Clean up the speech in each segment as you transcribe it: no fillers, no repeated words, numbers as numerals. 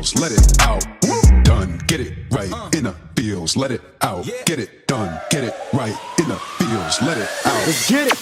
fields, let it out. Done, get it right in the fields, let it out. Get it done, get it right in the fields, let it out. Let's get it.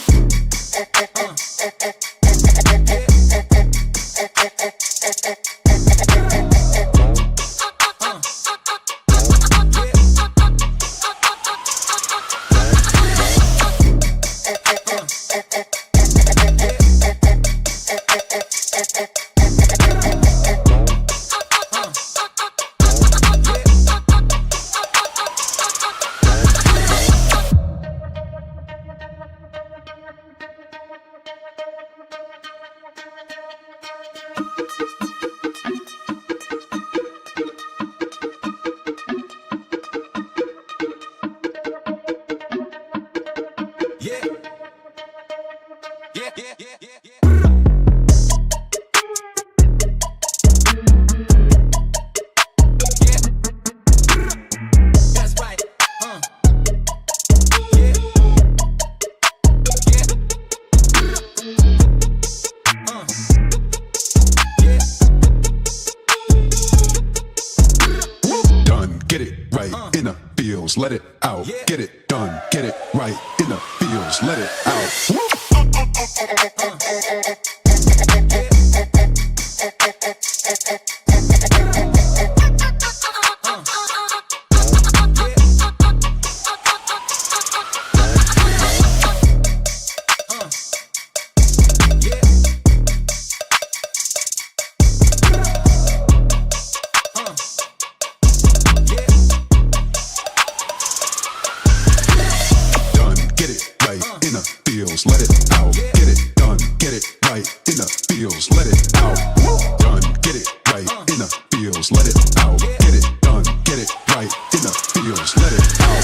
Let it out, get it done, get it right in the fields, let it out. Let it out, get it done, get it right in the fields, let it out. Done, get it right in the fields, let it out. Get it done, get it right in the fields, let it out.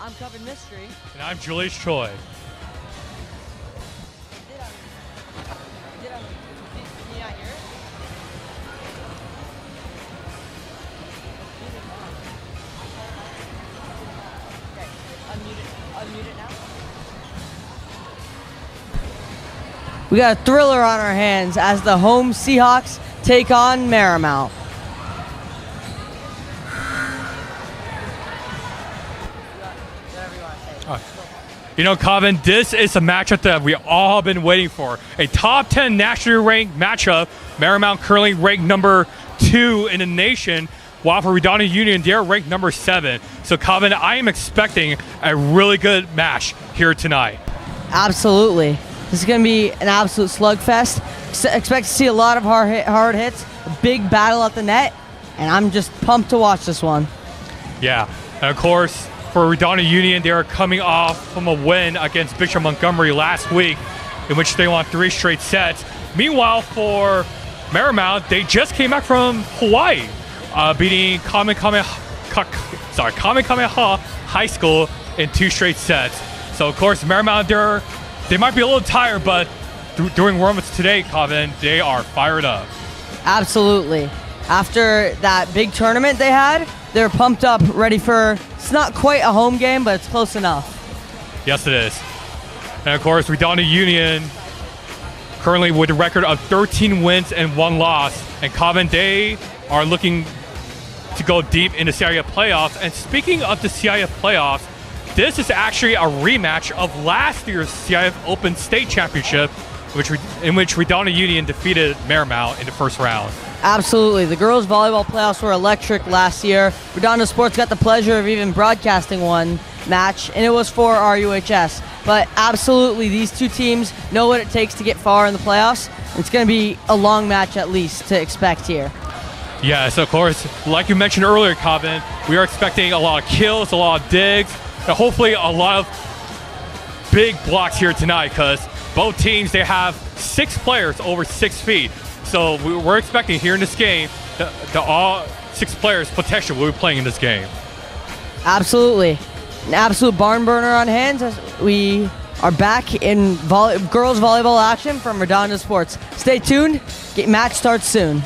I'm Covered Mystery. And I'm Julius Choi. Can you not hear it? Okay, unmute it now. We got a thriller on our hands as the home Seahawks take on Marymount. You know, Calvin, this is a matchup that we all have been waiting for. A top 10 nationally ranked matchup. Marymount currently ranked number 2 in the nation, while for Redondo Union, they're ranked number 7. So, Calvin, I am expecting a really good match here tonight. Absolutely. This is going to be an absolute slugfest. Expect to see a lot of hard hits, a big battle at the net, and I'm just pumped to watch this one. Yeah, and of course, for Redondo Union, they are coming off from a win against Bishop Montgomery last week, in which they won 3 straight sets. Meanwhile, for Marymount, they just came back from Hawaii, beating Kamehameha High School in 2 straight sets. So, of course, Marymount, they might be a little tired, but during warm-ups today, Calvin, they are fired up. Absolutely. After that big tournament they had, they're pumped up, ready for, it's not quite a home game, but it's close enough. Yes, it is. And of course, Redondo Union currently with a record of 13 wins and 1 loss. And Calvin, they are looking to go deep in the CIF playoffs. And speaking of the CIF playoffs, this is actually a rematch of last year's CIF Open State Championship, in which Redondo Union defeated Marymount in the first round. Absolutely. The girls' volleyball playoffs were electric last year. Redondo Sports got the pleasure of even broadcasting one match, and it was for RUHS. But absolutely, these two teams know what it takes to get far in the playoffs. It's going to be a long match at least to expect here. Yes, of course. Like you mentioned earlier, Calvin, we are expecting a lot of kills, a lot of digs, and hopefully a lot of big blocks here tonight, because both teams, they have 6 players over 6 feet. So we're expecting here in this game that all 6 players potentially will be playing in this game. Absolutely. An absolute barn burner on hands as we are back in girls volleyball action from Redondo Sports. Stay tuned. Match starts soon.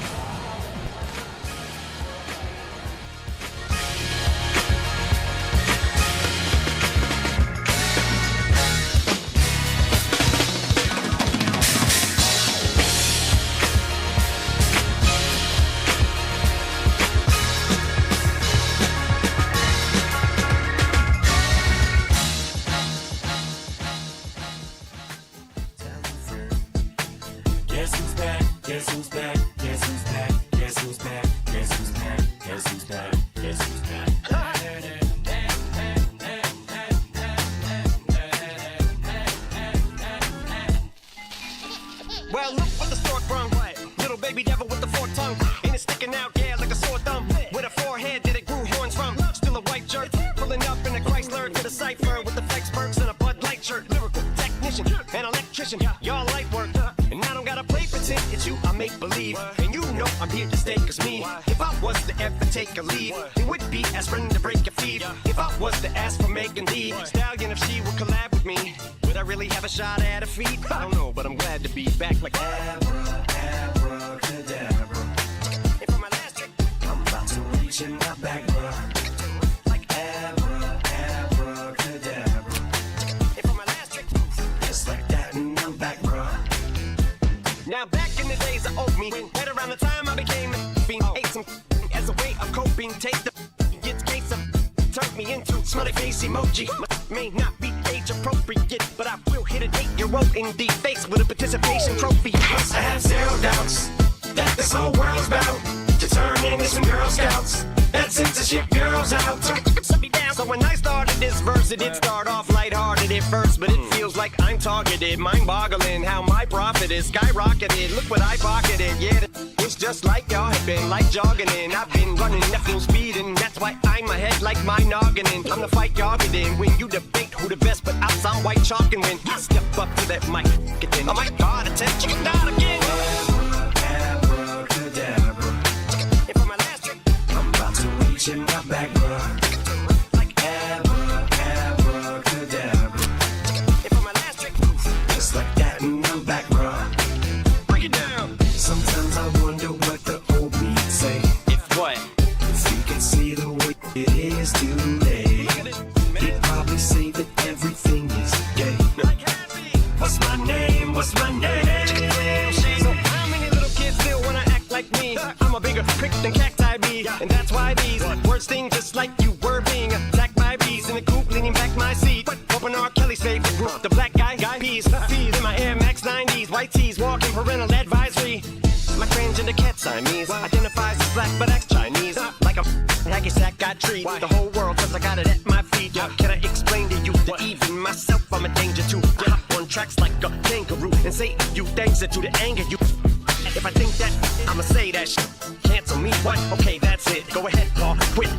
Guess who's back? Guess who's back? Guess who's back? Guess who's back? Guess who's back? Guess who's back? Guess who's back? Well, look what the stork brung. Little baby devil with the forked tongue. And it's sticking out, yeah, like a sore thumb. With a forehead that it grew horns from. Still a white jerk. Pulling up in a Chrysler to the cipher with the flex perks and a Bud Light shirt. Lyrical technician, an electrician. Y'all light work. And I don't gotta play pretend. It's you I make believe. And you know I'm here to stay, cause me, if I was to ever take a lead, it would be aspirin to break a feed. If I was to ask for Megan Thee Stallion, if she would collab with me, would I really have a shot at a feat? I don't know, but I'm glad to be back like abracadabra. And for my last trick, I'm about to reach in my back, bruh. Like abracadabra. And for my last trick, just like that, and I'm back, bruh. Now back in the days of old me, right around the time I became a fiend, ate some as a way of coping. Take the gets case of turned me into smiley face emoji. May not be age appropriate, but I will hit an 8-year-old in the face with a participation trophy. Plus I have zero doubts that this whole world's bound to turn into some Girl Scouts. That censorship girls out. So when I started this verse, it did start off lighthearted at first, but it feels like I'm targeted. Mind-boggling how my profit is skyrocketed. Look what I pocketed, yeah. It's just like y'all have been, like jogging in. I've been running at full speed, and that's why I'm ahead like my noggin in. I'm the fight y'all get in when you debate who the best, but I sound white chalk and win. I step up to that mic, get in. Oh my God, attempt chicken down again. Abracadabra. And for my last trick, I'm about to reach in my back, bruh. Like abracadabra. And for my last trick, just like that, and I'm back, bruh. Break it down. Sometimes I wonder what the old me'd say. If what? If you could see the way it is today, he'd probably say that everything is gay. What's my name? What's my name? So how many little kids still wanna act like me? I'm a bigger prick than cacti bee, and that's why these words sting just like you were being attacked by bees in the coop, leaning back my seat. Open R. Kelly's favorite group, the black guy peas. Fees in my Air Max 90s, white tees, walking parental advisory. My transgender cat Siamese identifies as black but acts Chinese. Like a hacky sack I treat the whole world cause I got it at my feet. Can I explain to you that even myself I'm a danger to? Hop on tracks like a kangaroo and say you thanks to the anger you. If I think that, I'ma say that shit. Cancel me, what? Okay, that's it. Go ahead, Paul, quit.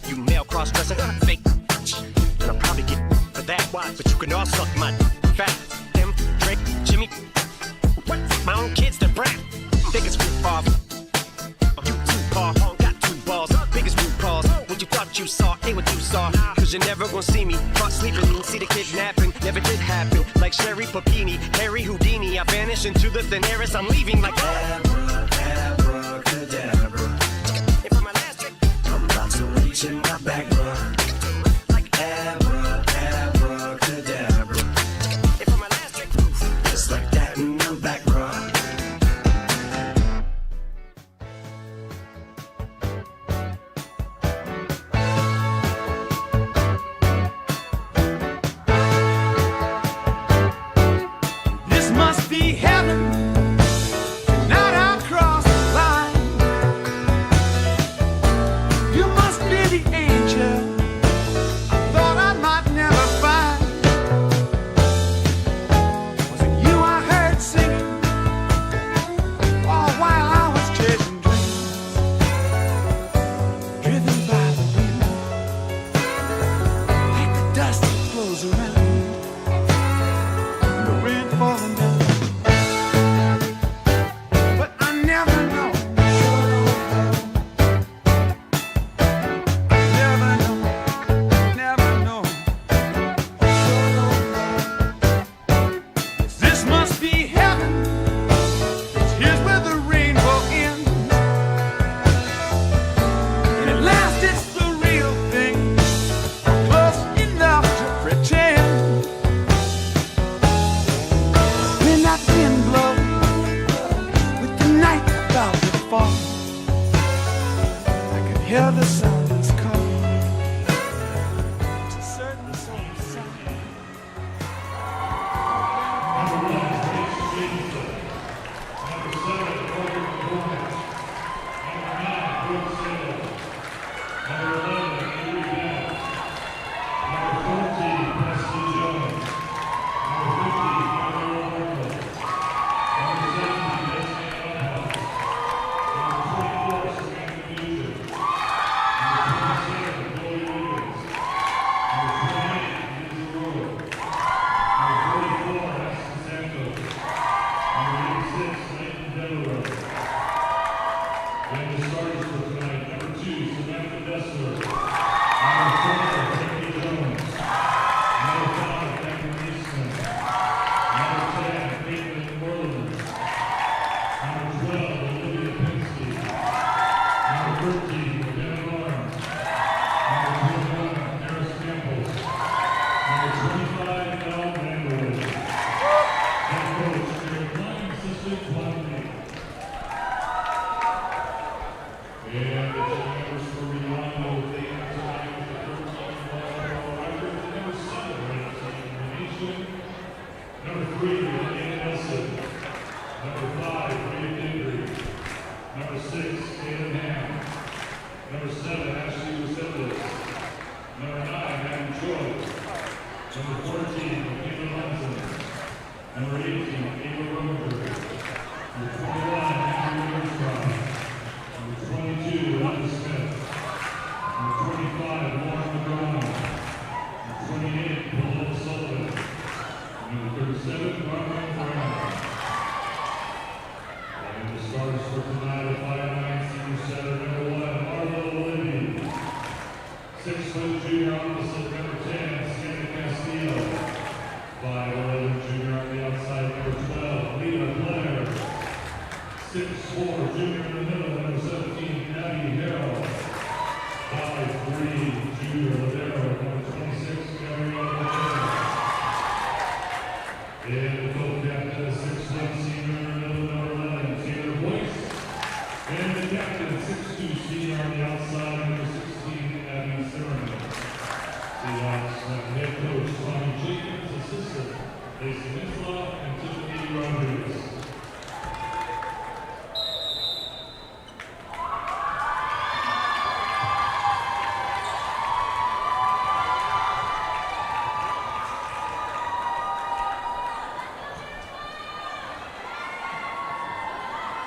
You male cross-dresser, fake. And I'll probably get for that, but you can all suck my fat. Them, Drake, Jimmy. What? My own kids, they're brat. Biggest group off. You too, Paul. Got two balls. Biggest group calls. What you thought you saw ain't what you saw. Cause you're never gonna see me caught sleeping. See the kidnapping. Never did happen. Like Sherry Papini, Harry Houdini. I vanish into the thin air as I'm leaving like abracadabra. And for my last trick, I'm about to reach in my back, bruh. Like abracadabra. And for my last trick, just like that, and I'm back, bruh. Must be heaven, not across the line. You must be the angel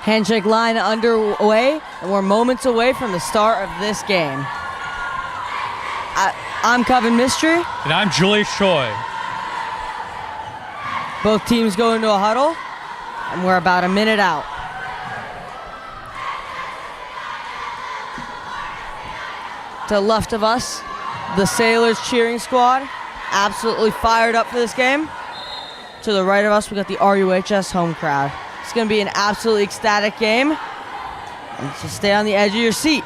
Handshake line underway, and we're moments away from the start of this game. I'm Coven Mystery. And I'm Julius Choi. Both teams go into a huddle, and we're about a minute out. To the left of us, the Sailors cheering squad, absolutely fired up for this game. To the right of us, we got the RUHS home crowd. It's going to be an absolutely ecstatic game. And just stay on the edge of your seat.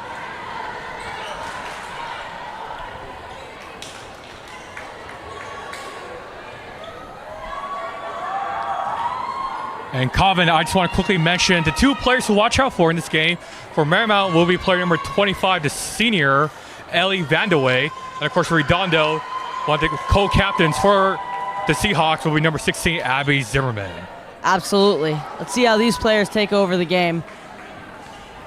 And Coven, I just want to quickly mention the two players to watch out for in this game. For Marymount will be player number 25, the senior, Ellie Vandewey. And of course, for Redondo, one of the co-captains for the Seahawks will be number 16, Abby Zimmerman. Absolutely. Let's see how these players take over the game.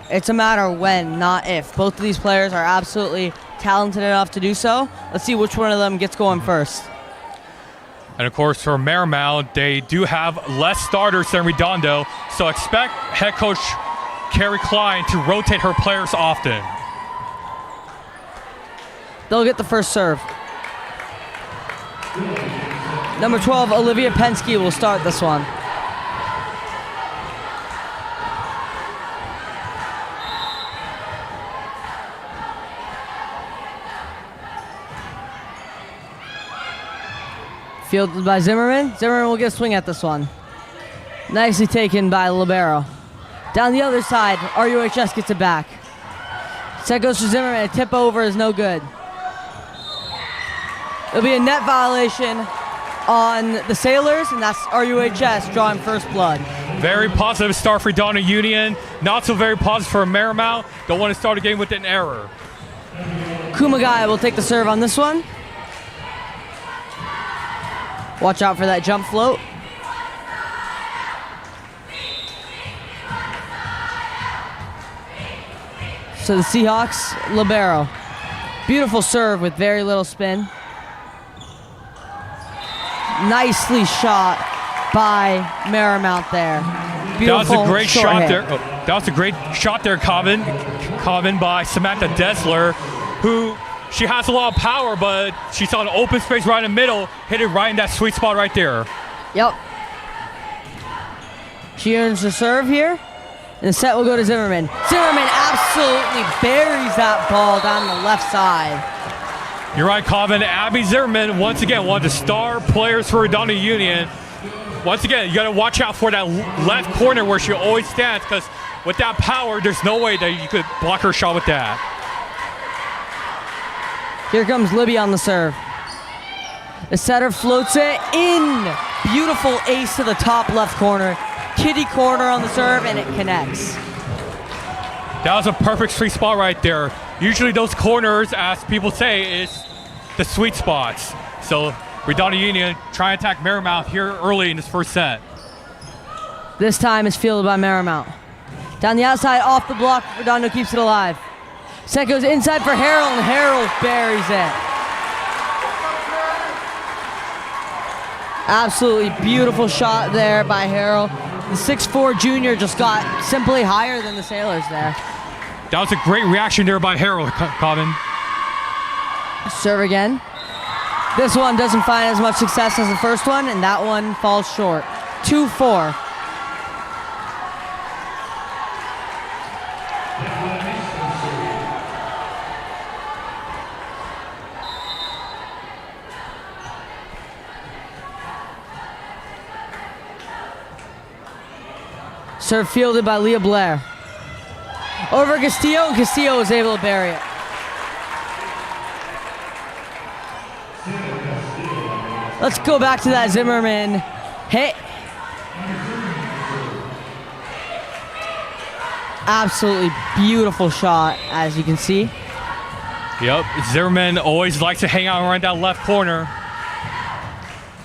It's a matter of when, not if. Both of these players are absolutely talented enough to do so. Let's see which one of them gets going first. And of course, for Marymount, they do have less starters than Redondo, so expect head coach Carrie Klein to rotate her players often. They'll get the first serve. Number 12, Olivia Pensky will start this one. Fielded by Zimmerman. Zimmerman will get a swing at this one. Nicely taken by Libero. Down the other side, RUHS gets it back. Set goes to Zimmerman. A tip over is no good. It'll be a net violation on the Sailors, and that's RUHS drawing first blood. Very positive start for Redondo Union. Not so very positive for Marymount. Don't want to start a game with an error. Kumagai will take the serve on this one. Watch out for that jump float. So the Seahawks, Libero. Beautiful serve with very little spin. Nicely shot by Marymount there. Beautiful That was a great short shot hit. there. Oh, that was a great shot there, Coven by Samantha Dessler, who she has a lot of power, but she saw an open space right in the middle, hit it right in that sweet spot right there. Yep. She earns the serve here, and the set will go to Zimmerman. Zimmerman absolutely buries that ball down the left side. You're right, Coven. Abby Zimmerman, once again, one of the star players for Redondo Union. Once again, you got to watch out for that left corner where she always stands, because with that power, there's no way that you could block her shot with that. Here comes Libby on the serve. The setter floats it in. Beautiful ace to the top left corner. Kitty corner on the serve, and it connects. That was a perfect sweet spot right there. Usually those corners, as people say, is the sweet spots. So Redondo Union try and attack Marymount here early in this first set. This time is fielded by Marymount. Down the outside, off the block, Redondo keeps it alive. Set goes inside for Harrell, and Harrell buries it. Absolutely beautiful shot there by Harrell. The 6'4" junior just got simply higher than the Sailors there. That was a great reaction there by Harrell, Coven. Serve again. This one doesn't find as much success as the first one, and that one falls short. 2-4. Serve fielded by Leah Blair. over Castillo, and Castillo was able to bury it. Let's go back to that Zimmerman hit. Absolutely beautiful shot, as you can see. Yep, Zimmerman always likes to hang out around that left corner.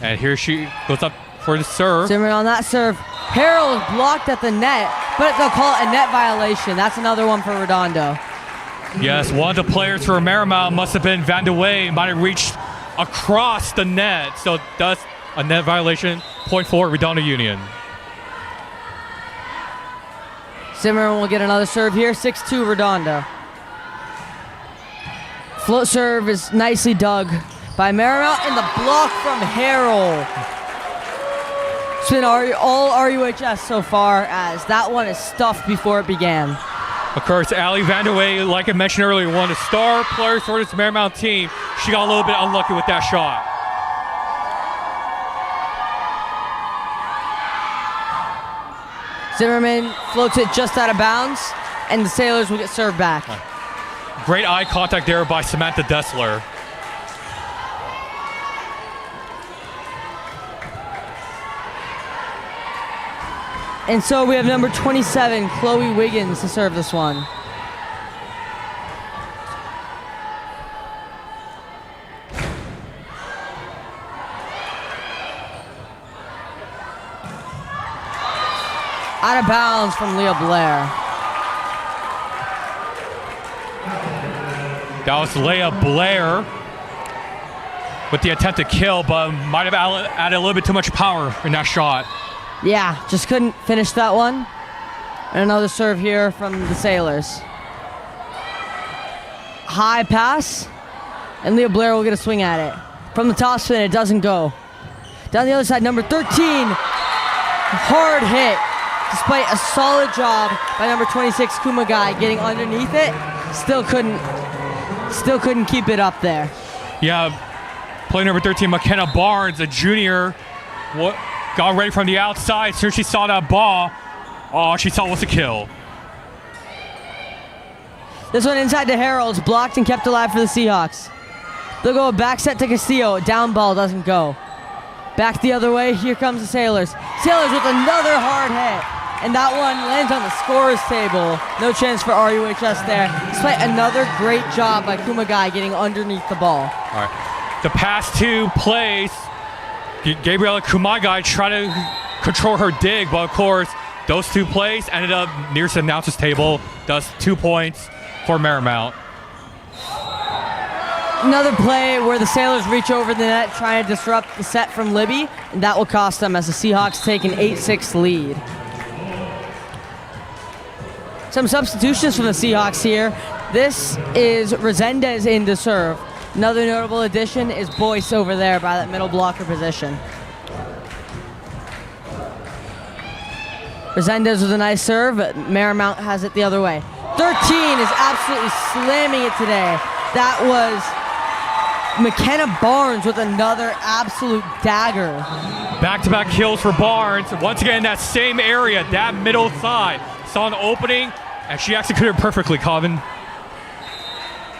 And here she goes up for the serve. Zimmerman on that serve. Harold blocked at the net, but they'll call it a net violation. That's another one for Redondo. Yes, one of the players for Marymount must have been Van de Wey, might have reached across the net. So that's a net violation. Point for Redondo Union. Zimmerman will get another serve here. 6-2 Redondo. Float serve is nicely dug by Marymount, and the block from Harold. It's been all RUHS so far, as that one is stuffed before it began. Of course, Ali Van der Wey, like I mentioned earlier, one of the star players for this Marymount team. She got a little bit unlucky with that shot. Zimmerman floats it just out of bounds, and the Sailors will get served back. Great eye contact there by Samantha Dessler. And so we have number 27, Chloe Wiggins, to serve this one. Out of bounds from Leah Blair. That was Leah Blair with the attempt to kill, but might have added a little bit too much power in that shot. Yeah, just couldn't finish that one. And another serve here from the Sailors. High pass, and Leah Blair will get a swing at it. From the top spin, it doesn't go. Down the other side, number 13, hard hit. Despite a solid job by number 26, Kumagai, getting underneath it, still couldn't keep it up there. Yeah, play number 13, McKenna Barnes, a junior, got ready from the outside. As soon as she saw that ball, all she saw was a kill. This one inside to Harold's, blocked and kept alive for the Seahawks. They'll go a back set to Castillo. Down ball doesn't go. Back the other way, here comes the Sailors. Sailors with another hard hit. And that one lands on the scorer's table. No chance for RUHS there. Despite another great job by Kumagai getting underneath the ball. All right. The past two plays, Gabriela Kumagai tried to control her dig, but of course, those two plays ended up near the announcer's table. Thus 2 points for Marymount. Another play where the Sailors reach over the net, trying to disrupt the set from Libby, and that will cost them as the Seahawks take an 8-6 lead. Some substitutions from the Seahawks here. This is Resendez in to serve. Another notable addition is Boyce over there by that middle blocker position. Resendez with a nice serve, but Marymount has it the other way. 13 is absolutely slamming it today. That was McKenna Barnes with another absolute dagger. Back-to-back kills for Barnes. Once again, in that same area, that middle side. Saw an opening, and she executed it perfectly, Colvin.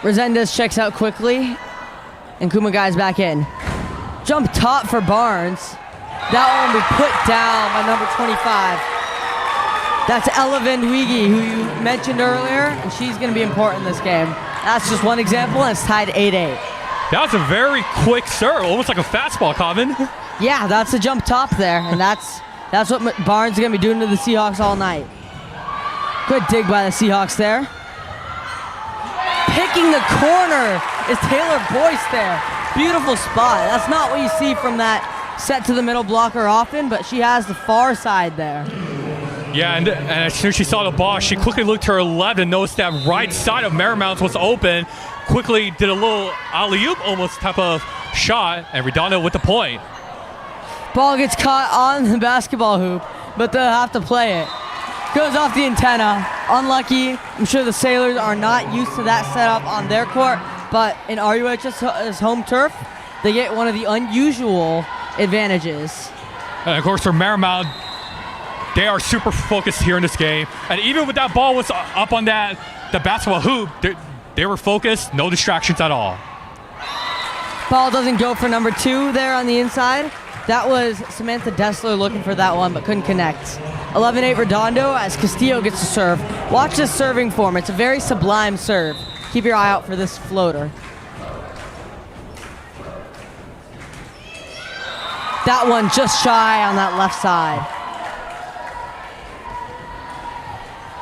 Resendez checks out quickly, and Kumagai's back in. Jump top for Barnes. That one will be put down by number 25. That's Ella Van Dwiege, who you mentioned earlier, and she's going to be important in this game. That's just one example, and it's tied 8-8. That was a very quick serve, almost like a fastball, Colvin. Yeah, that's a jump top there, and that's what Barnes is going to be doing to the Seahawks all night. Good dig by the Seahawks there. Picking the corner is Taylor Boyce there. Beautiful spot. That's not what you see from that set to the middle blocker often, but she has the far side there. Yeah, and as soon as she saw the ball, she quickly looked to her left and noticed that right side of Marymount was open. Quickly did a little alley-oop almost type of shot, and Redondo with the point. Ball gets caught on the basketball hoop, but they'll have to play it. Goes off the antenna. Unlucky. I'm sure the Sailors are not used to that setup on their court, but in RUH's home turf, they get one of the unusual advantages. And of course, for Marymount, they are super focused here in this game. And even with that ball was up on the basketball hoop, they were focused, no distractions at all. Ball doesn't go for number 2 there on the inside. That was Samantha Dessler looking for that one, but couldn't connect. 11-8 Redondo as Castillo gets to serve. Watch this serving form. It's a very sublime serve. Keep your eye out for this floater. That one just shy on that left side.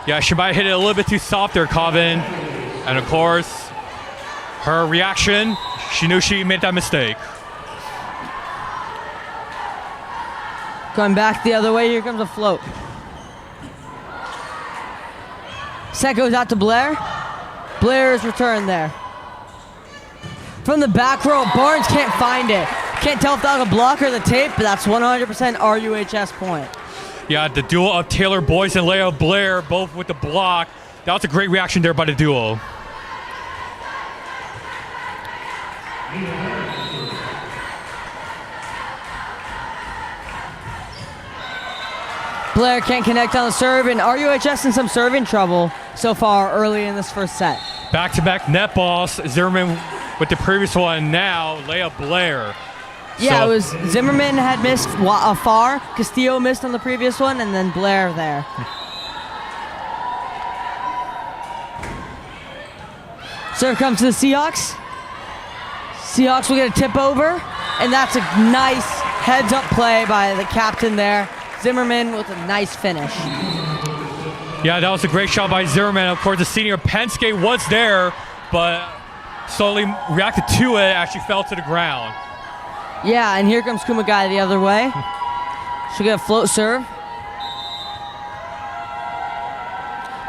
Yeah, she might hit it a little bit too soft there, Colvin. And of course, her reaction, she knew she made that mistake. Going back the other way, here comes a float. Set goes out to Blair. Blair's return there. From the back row, Barnes can't find it. Can't tell if that was a block or the tape, but that's 100% RUHS point. Yeah, the duo of Taylor Boyce and Leah Blair, both with the block. That was a great reaction there by the duo. Blair can't connect on the serve, and RUHS in some serving trouble so far early in this first set. Back-to-back net balls. Zimmerman with the previous one, now Leah Blair. Yeah, So- it was Zimmerman had missed far, Castillo missed on the previous one, and then Blair there. Serve comes to the Seahawks. Seahawks will get a tip over, and that's a nice heads-up play by the captain there. Zimmerman with a nice finish. Yeah, that was a great shot by Zimmerman. Of course, the senior Penske was there, but slowly reacted to it as she fell to the ground. Yeah, and here comes Kumagai the other way. She'll get a float serve.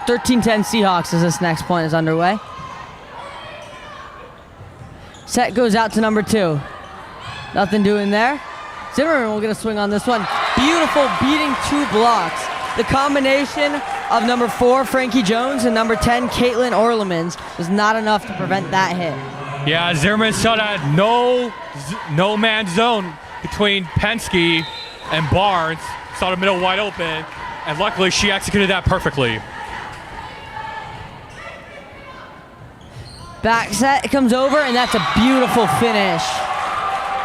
13-10 Seahawks as this next point is underway. Set goes out to number 2. Nothing doing there. Zimmerman will get a swing on this one. Beautiful beating 2 blocks. The combination of number 4, Frankie Jones, and number 10, Caitlin Orlemans, was not enough to prevent that hit. Yeah, Zimmerman saw that no man zone between Penske and Barnes. Saw the middle wide open, and luckily she executed that perfectly. Back set comes over, and that's a beautiful finish.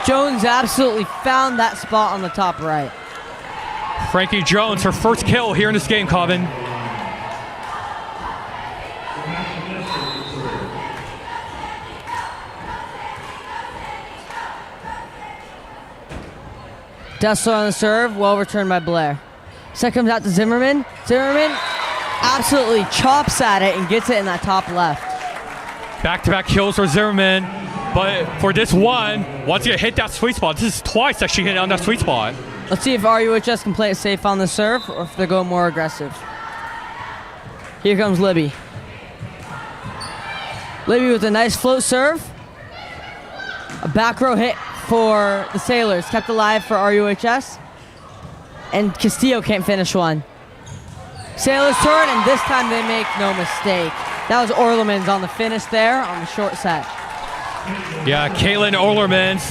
Jones absolutely found that spot on the top right. Frankie Jones, her first kill here in this game, Colvin. Dessler on the serve, well returned by Blair. Set comes out to Zimmerman. Zimmerman absolutely chops at it and gets it in that top left. Back-to-back kills for Zimmerman, but for this one, once you hit that sweet spot, this is twice that she hit on that sweet spot. Let's see if RUHS can play it safe on the serve or if they're going more aggressive. Here comes Libby. Libby with a nice float serve. A back row hit for the Sailors, kept alive for RUHS. And Castillo can't finish one. Sailors turn, and this time they make no mistake. That was Orlemans on the finish there on the short set. Yeah, Caitlin Orlemans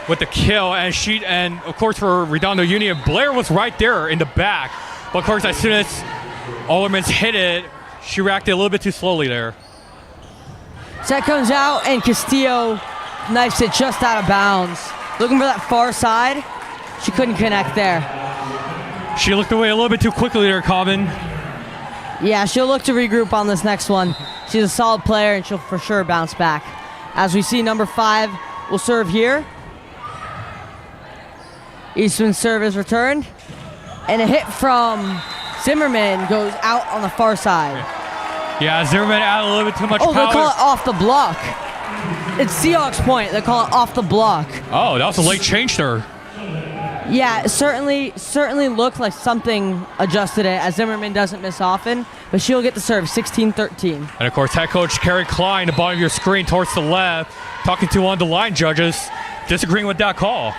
with the kill, and of course for Redondo Union, Blair was right there in the back. But of course, as soon as Orlemans hit it, she reacted a little bit too slowly there. Set comes out, and Castillo knifes it just out of bounds. Looking for that far side. She couldn't connect there. She looked away a little bit too quickly there, Colvin. Yeah, she'll look to regroup on this next one. She's a solid player, and she'll for sure bounce back. As we see, number 5 will serve here. Eastman's serve is returned. And a hit from Zimmerman goes out on the far side. Yeah, Zimmerman added a little bit too much Oh, power. they call it off the block. It's Seahawks point. They call it off the block. Oh, that was a late change there. Yeah, it certainly looked like something adjusted it, as Zimmerman doesn't miss often, but she'll get the serve, 16-13. And of course, head coach Kerry Klein, the bottom of your screen towards the left, talking to one of the line judges, disagreeing with that call.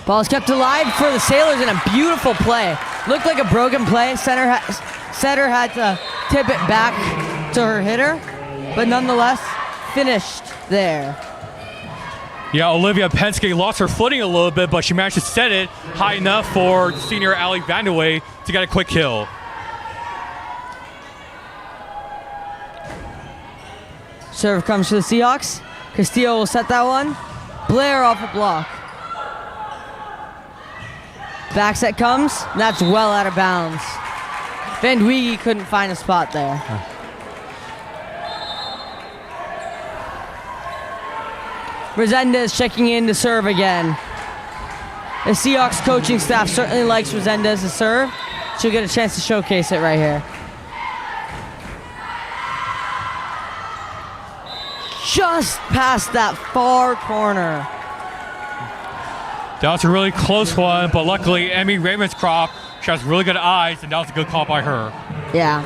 Ball is kept alive for the Sailors in a beautiful play. Looked like a broken play. Setter had to tip it back to her hitter, but nonetheless finished there. Yeah, Olivia Penske lost her footing a little bit, but she managed to set it high enough for senior Allie Vandewey to get a quick kill. Serve comes for the Seahawks. Castillo will set that one. Blair off a block. Back set comes, and that's well out of bounds. Van Dweege couldn't find a spot there. Resendez checking in to serve again. The Seahawks coaching staff certainly likes Resendez to serve. She'll get a chance to showcase it right here. Just past that far corner. That was a really close one, but luckily Emmy Ravenscroft, she has really good eyes, and that was a good call by her. Yeah.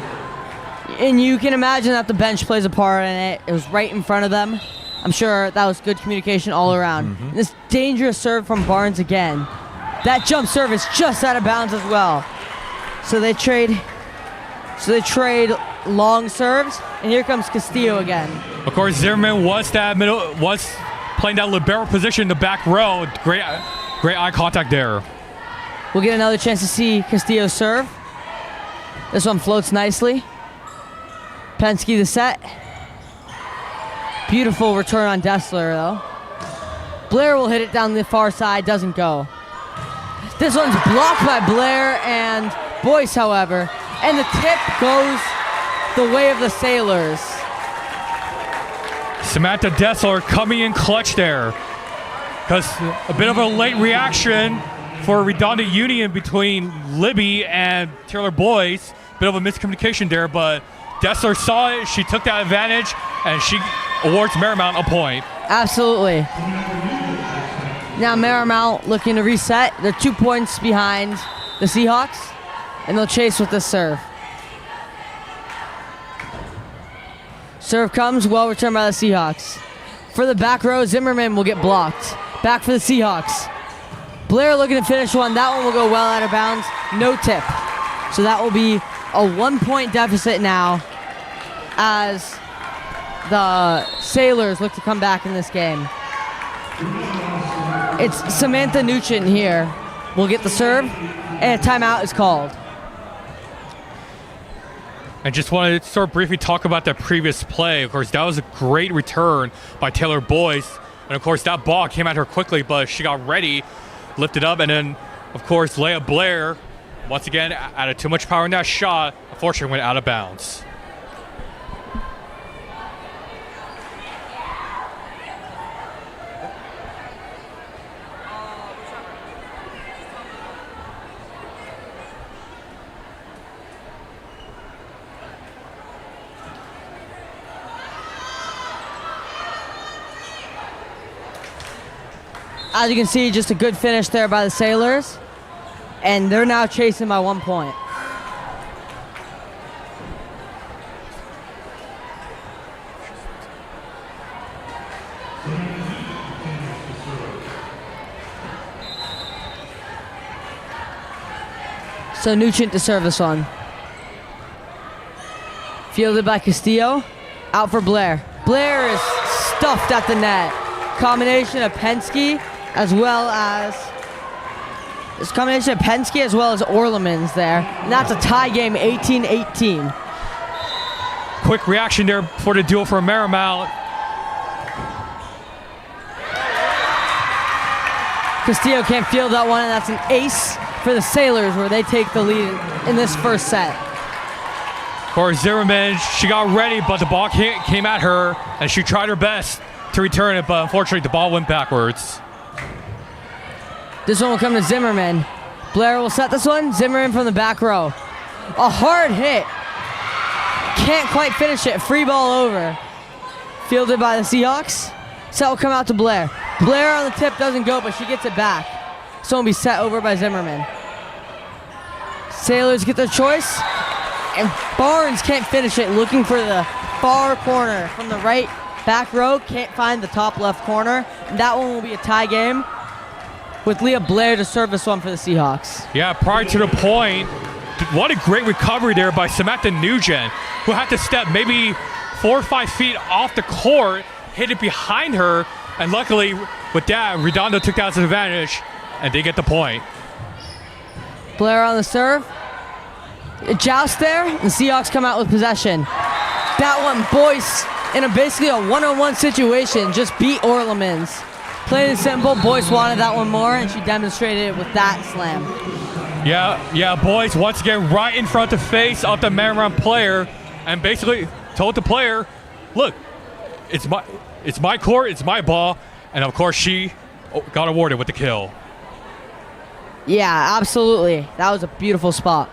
And you can imagine that the bench plays a part in it. It was right in front of them. I'm sure that was good communication all around. And this dangerous serve from Barnes again. That jump serve is just out of bounds as well. So they trade long serves, and here comes Castillo again. Of course, Zimmerman was playing that libero position in the back row. Great eye contact there. We'll get another chance to see Castillo serve. This one floats nicely. Penske the set. Beautiful return on Dessler though. Blair will hit it down the far side, doesn't go. This one's blocked by Blair and Boyce, however, and the tip goes the way of the Sailors. Samantha Dessler coming in clutch there. Because a bit of a late reaction for Redondo Union between Libby and Taylor Boyce. Bit of a miscommunication there, but Dessler saw it, she took that advantage, and she awards Marymount a point. Absolutely. Now Marymount looking to reset. They're 2 points behind the Seahawks, and they'll chase with this serve. Serve comes, well returned by the Seahawks. For the back row, Zimmerman will get blocked. Back for the Seahawks. Blair looking to finish one. That one will go well out of bounds. No tip. So that will be a 1 point deficit now as the Sailors look to come back in this game. It's Samantha Nugent here. Will get the serve, and a timeout is called. I just wanted to sort of briefly talk about that previous play. Of course, that was a great return by Taylor Boyce. And of course, that ball came at her quickly, but she got ready, lifted up, and then, of course, Leah Blair, once again, added too much power in that shot. Unfortunately, went out of bounds. As you can see, just a good finish there by the Sailors. And they're now chasing by 1 point. So Nugent to serve this one. Fielded by Castillo. Out for Blair. Blair is stuffed at the net. Combination of Penske as well as Orlemans there. And that's a tie game, 18-18. Quick reaction there for the duel for Marymount. Castillo can't field that one, and that's an ace for the Sailors where they take the lead in this first set. For Zimmerman, she got ready, but the ball came at her, and she tried her best to return it, but unfortunately the ball went backwards. This one will come to Zimmerman. Blair will set this one. Zimmerman from the back row. A hard hit. Can't quite finish it. Free ball over. Fielded by the Seahawks. Set will come out to Blair. Blair on the tip doesn't go, but she gets it back. So will be set over by Zimmerman. Sailors get their choice. And Barnes can't finish it. Looking for the far corner from the right back row. Can't find the top left corner. And that one will be a tie game, with Leah Blair to serve this one for the Seahawks. Yeah, prior to the point, what a great recovery there by Samantha Nugent, who had to step maybe 4 or 5 feet off the court, hit it behind her, and luckily with that, Redondo took that as an advantage, and they get the point. Blair on the serve. A joust there, and the Seahawks come out with possession. That one, Boyce, in basically a one-on-one situation, just beat Orlemans. Plain and simple, Boyce wanted that one more, and she demonstrated it with that slam. Yeah, Boyce once again right in front of the face of the Marymount player, and basically told the player, look, it's my court, it's my ball, and of course she got awarded with the kill. Yeah, absolutely. That was a beautiful spot.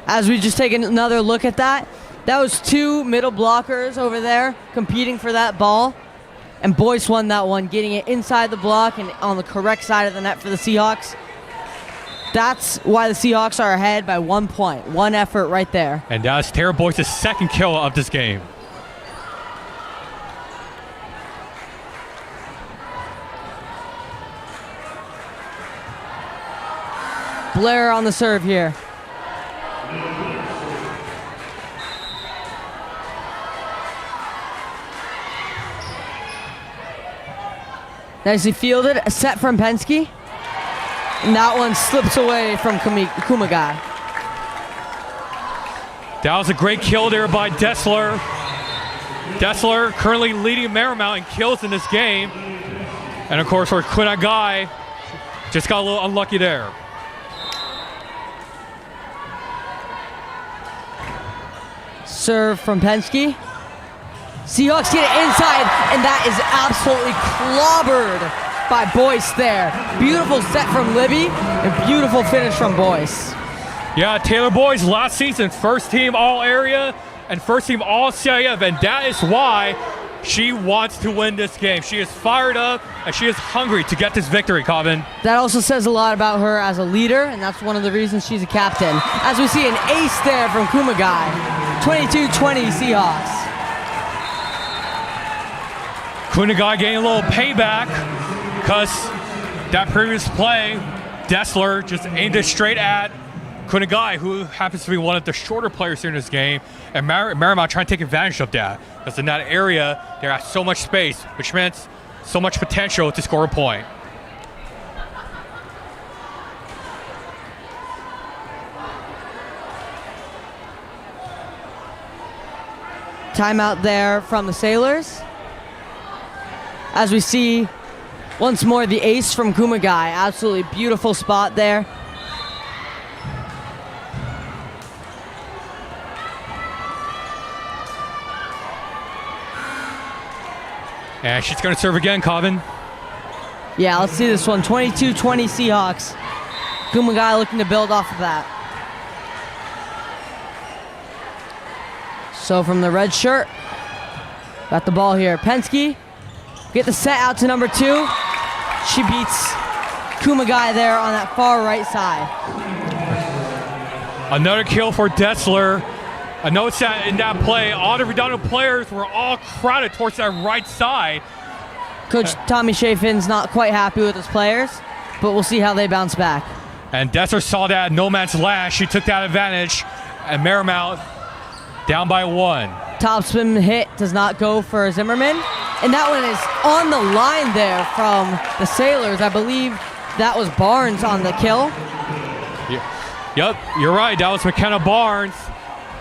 As we just take another look at that, that was two middle blockers over there competing for that ball. And Boyce won that one, getting it inside the block and on the correct side of the net for the Seahawks. That's why the Seahawks are ahead by 1 point. One effort right there. And that's Tara Boyce's second kill of this game. Blair on the serve here. Nicely fielded, a set from Penske. And that one slips away from Kumagai. That was a great kill there by Dessler. Dessler currently leading Marymount in kills in this game. And of course, our Kumagai just got a little unlucky there. Serve from Penske. Seahawks get it inside, and that is absolutely clobbered by Boyce there. Beautiful set from Libby, and beautiful finish from Boyce. Yeah, Taylor Boyce last season, first team all area and first team all CIF, and that is why she wants to win this game. She is fired up, and she is hungry to get this victory, Cobbin. That also says a lot about her as a leader, and that's one of the reasons she's a captain. As we see an ace there from Kumagai. 22-20 Seahawks. Kumagai getting a little payback because that previous play, Dessler just aimed it straight at Kumagai, who happens to be one of the shorter players here in this game, and Marymount trying to take advantage of that because in that area there has so much space, which meant so much potential to score a point. Timeout there from the Sailors. As we see once more the ace from Kumagai. Absolutely beautiful spot there. And she's going to serve again, Cobbin. Yeah, let's see this one. 22-20 Seahawks. Kumagai looking to build off of that. So from the red shirt, got the ball here. Penske, get the set out to number 2. She beats Kumagai there on that far right side. Another kill for Dessler. I noticed that in that play, all the Redondo players were all crowded towards that right side. Coach Tommy Chafin's not quite happy with his players, but we'll see how they bounce back. And Dessler saw that no man's land. She took that advantage, and Marymount down by 1. Topspin hit does not go for Zimmerman. And that one is on the line there from the Sailors. I believe that was Barnes on the kill. Yep, you're right. That was McKenna Barnes.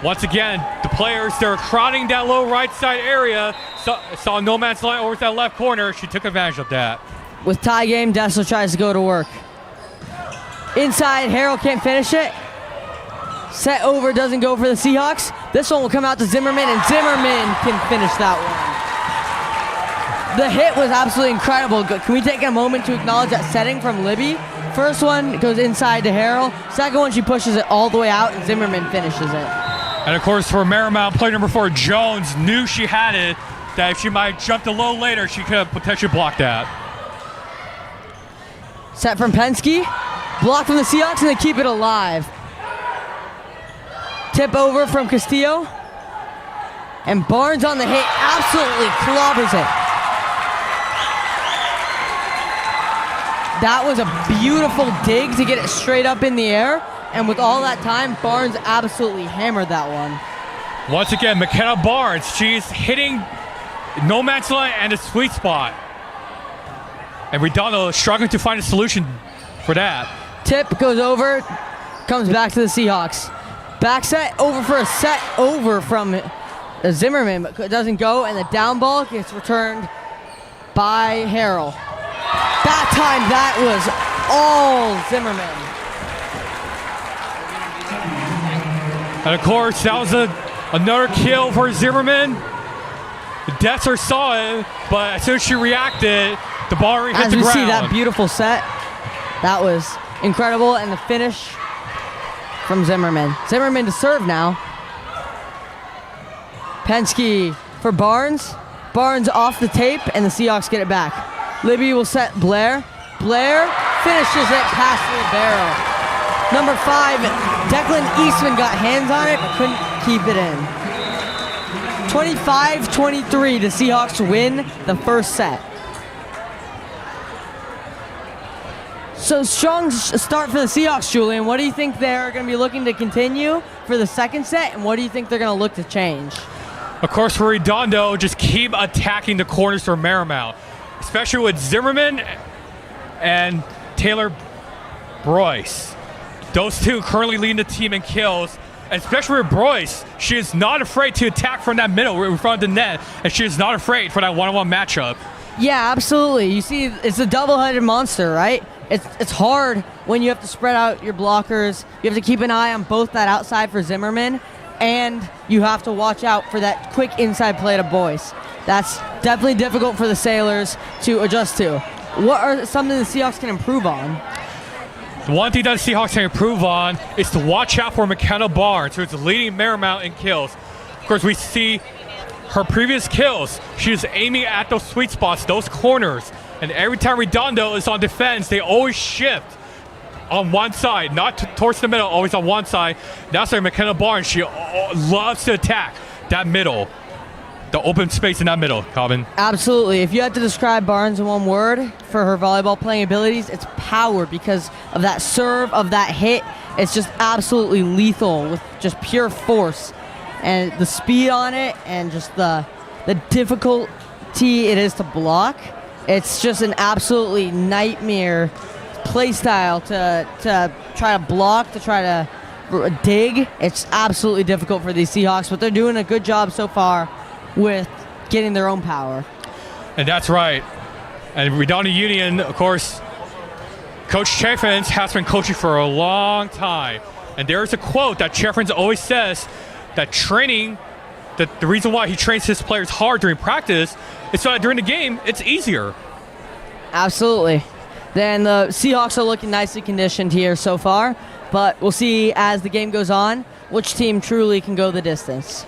Once again, the players, they're crowding that low right side area. Saw no man's line over to that left corner. She took advantage of that. With tie game, Dessler tries to go to work. Inside, Harrell can't finish it. Set over doesn't go for the Seahawks. This one will come out to Zimmerman, and Zimmerman can finish that one. The hit was absolutely incredible. Can we take a moment to acknowledge that setting from Libby? First one goes inside to Harrell. Second one, she pushes it all the way out, and Zimmerman finishes it. And of course, for Marymount, player number 4, Jones, knew she had it, that if she might have jumped a little later, she could have potentially blocked that. Set from Penske. Block from the Seahawks, and they keep it alive. Tip over from Castillo. And Barnes on the hit absolutely clobbers it. That was a beautiful dig to get it straight up in the air. And with all that time, Barnes absolutely hammered that one. Once again, McKenna Barnes, she's hitting no man's land and a sweet spot. And Redondo is struggling to find a solution for that. Tip goes over, comes back to the Seahawks. Back set over for a set over from Zimmerman, but it doesn't go, and the down ball gets returned by Harrell. That time, that was all Zimmerman. And of course, that was another kill for Zimmerman. Detzer saw it, but as soon as she reacted, the ball already hit As the we ground. see that beautiful set, that was incredible, and the finish from Zimmerman. Zimmerman to serve now. Penske for Barnes. Barnes off the tape, and the Seahawks get it back. Libby will set Blair. Blair finishes it past the barrel. Number 5, Declan Eastman got hands on it, but couldn't keep it in. 25-23, the Seahawks win the first set. So strong start for the Seahawks, Julian. What do you think they're going to be looking to continue for the second set, and what do you think they're going to look to change? Of course, for Redondo, just keep attacking the corners for Marymount, especially with Zimmerman and Taylor Broyce. Those two currently leading the team in kills, and especially with Broyce. She is not afraid to attack from that middle in front of the net, and she is not afraid for that one-on-one matchup. Yeah, absolutely. You see, it's a double-headed monster, right? It's hard when you have to spread out your blockers. You have to keep an eye on both that outside for Zimmerman, and you have to watch out for that quick inside play to Boyce. That's definitely difficult for the Sailors to adjust to. What are something the Seahawks can improve on? The one thing that the Seahawks can improve on is to watch out for McKenna Barnes, who is leading Marymount in kills. Of course, we see her previous kills. She is aiming at those sweet spots, those corners. And every time Redondo is on defense, they always shift on one side, not towards the middle, always on one side. That's why McKenna Barnes, she loves to attack that middle, the open space in that middle, Calvin. Absolutely. If you had to describe Barnes in one word for her volleyball playing abilities, it's power, because of that serve, of that hit. It's just absolutely lethal with just pure force. And the speed on it, and just the difficulty it is to block. It's just an absolutely nightmare play style to try to block, to try to dig. It's absolutely difficult for these Seahawks, but they're doing a good job so far with getting their own power. And that's right. And Redondo Union, of course, Coach Chaffins has been coaching for a long time. And there's a quote that Chaffins always says, that training, that the reason why he trains his players hard during practice is so that during the game, it's easier. Absolutely. Then the Seahawks are looking nicely conditioned here so far, but we'll see as the game goes on which team truly can go the distance.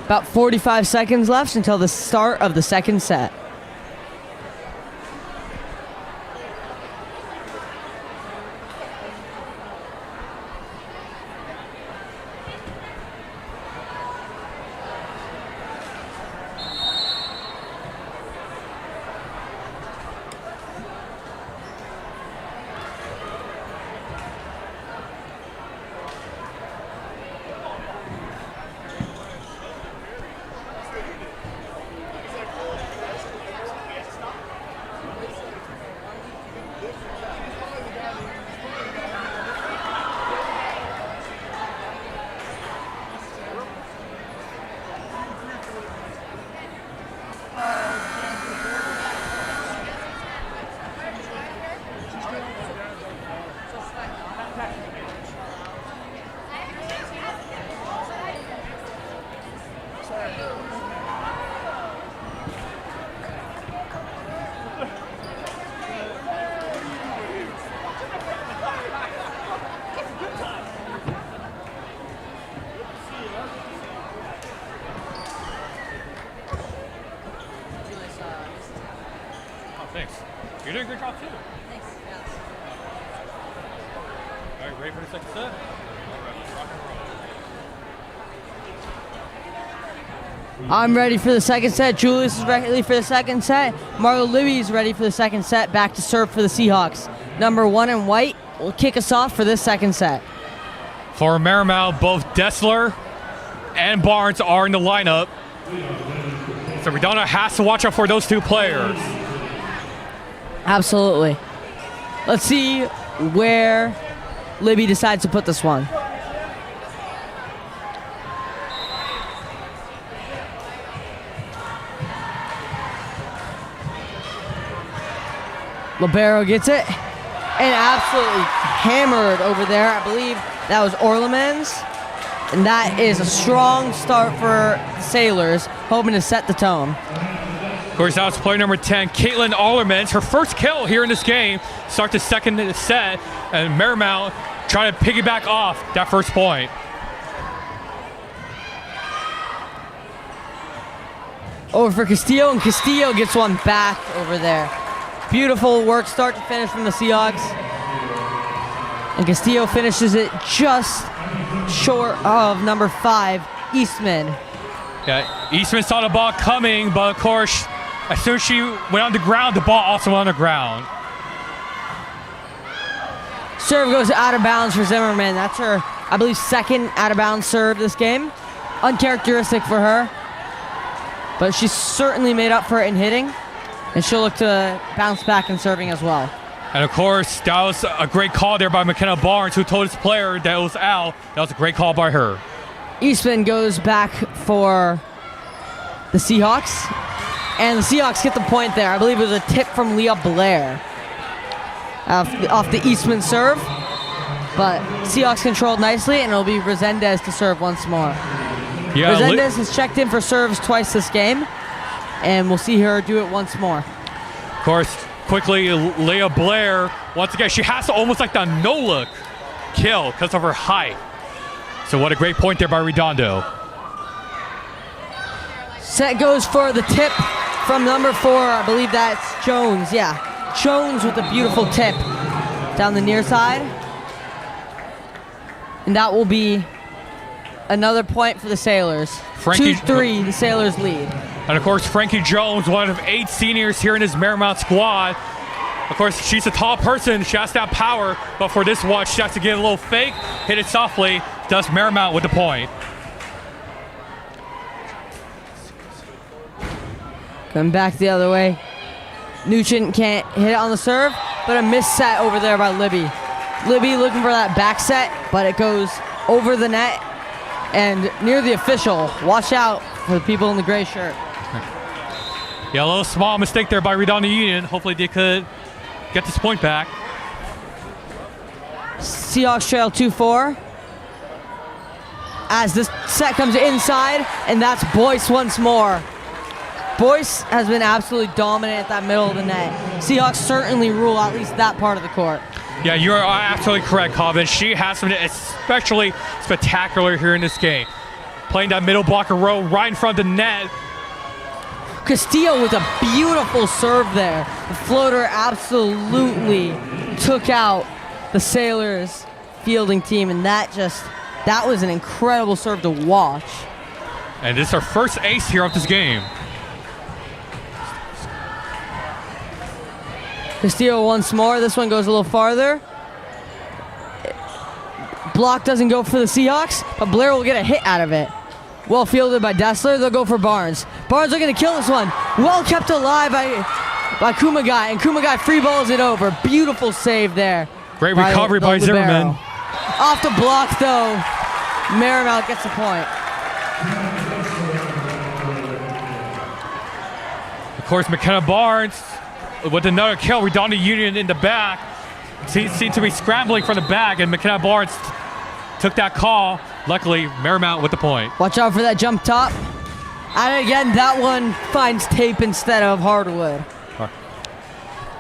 About 45 seconds left until the start of the second set. Thanks. You're doing a great job too. Thanks. All right, ready for the second set? All right, rock and roll. I'm ready for the second set. Julius is ready for the second set. Marlo Libby is ready for the second set. Back to serve for the Seahawks. Number 1 in white will kick us off for this second set. For Marymount, both Dessler and Barnes are in the lineup. So Redondo has to watch out for those two players. Absolutely. Let's see where Libby decides to put this one. Libero gets it and absolutely hammered over there. I believe that was Orlemans. And that is a strong start for the Sailors, hoping to set the tone. Of course, now it's player number 10, Caitlin Orlemans, her first kill here in this game. Start the second set, and Marymount trying to piggyback off that first point. Over for Castillo, and Castillo gets one back over there. Beautiful work, start to finish from the Seahawks. And Castillo finishes it just short of number 5, Eastman. Yeah, Eastman saw the ball coming, but of course, as soon as she went on the ground, the ball also went on the ground. Serve goes out of bounds for Zimmerman. That's her, I believe, second out of bounds serve this game. Uncharacteristic for her. But she's certainly made up for it in hitting. And she'll look to bounce back in serving as well. And of course, that was a great call there by McKenna Barnes, who told his player that it was out. That was a great call by her. Eastman goes back for the Seahawks. And the Seahawks get the point there. I believe it was a tip from Leah Blair off the Eastman serve. But Seahawks controlled nicely, and it'll be Resendez to serve once more. Yeah, Resendez has checked in for serves twice this game, and we'll see her do it once more. Of course, quickly, Leah Blair, once again, she has to almost like the no-look kill because of her height. So what a great point there by Redondo. Set goes for the tip from number 4. I believe that's Jones. Yeah, Jones with a beautiful tip down the near side. And that will be another point for the Sailors. 2-3, the Sailors lead. And of course, Frankie Jones, one of 8 seniors here in his Marymount squad. Of course, she's a tall person. She has to have power, but for this one, she has to get a little fake, hit it softly. Does Marymount with the point. Coming back the other way. Nugent can't hit it on the serve, but a missed set over there by Libby. Libby looking for that back set, but it goes over the net and near the official. Watch out for the people in the gray shirt. Yeah, a little small mistake there by Redondo Union. Hopefully they could get this point back. Seahawks trail 2-4. As this set comes inside, and that's Boyce once more. Boyce has been absolutely dominant at that middle of the net. Seahawks certainly rule at least that part of the court. Yeah, you are absolutely correct, Colvin. She has been especially spectacular here in this game. Playing that middle blocker row right in front of the net. Castillo with a beautiful serve there. The floater absolutely took out the Sailors fielding team, and that was an incredible serve to watch. And this is our first ace here of this game. Castillo once more. This one goes a little farther. Block doesn't go for the Seahawks, but Blair will get a hit out of it. Well fielded by Dessler. They'll go for Barnes. Barnes are going to kill this one. Well kept alive by Kumagai, and Kumagai free balls it over. Beautiful save there. Great recovery by Zimmerman. Off the block, though. Marymount gets a point. Of course, McKenna Barnes with another kill. Redondo Union in the back. Seemed to be scrambling from the back, and McKenna Barnes took that call. Luckily, Marymount with the point. Watch out for that jump top. And again, that one finds tape instead of hardwood.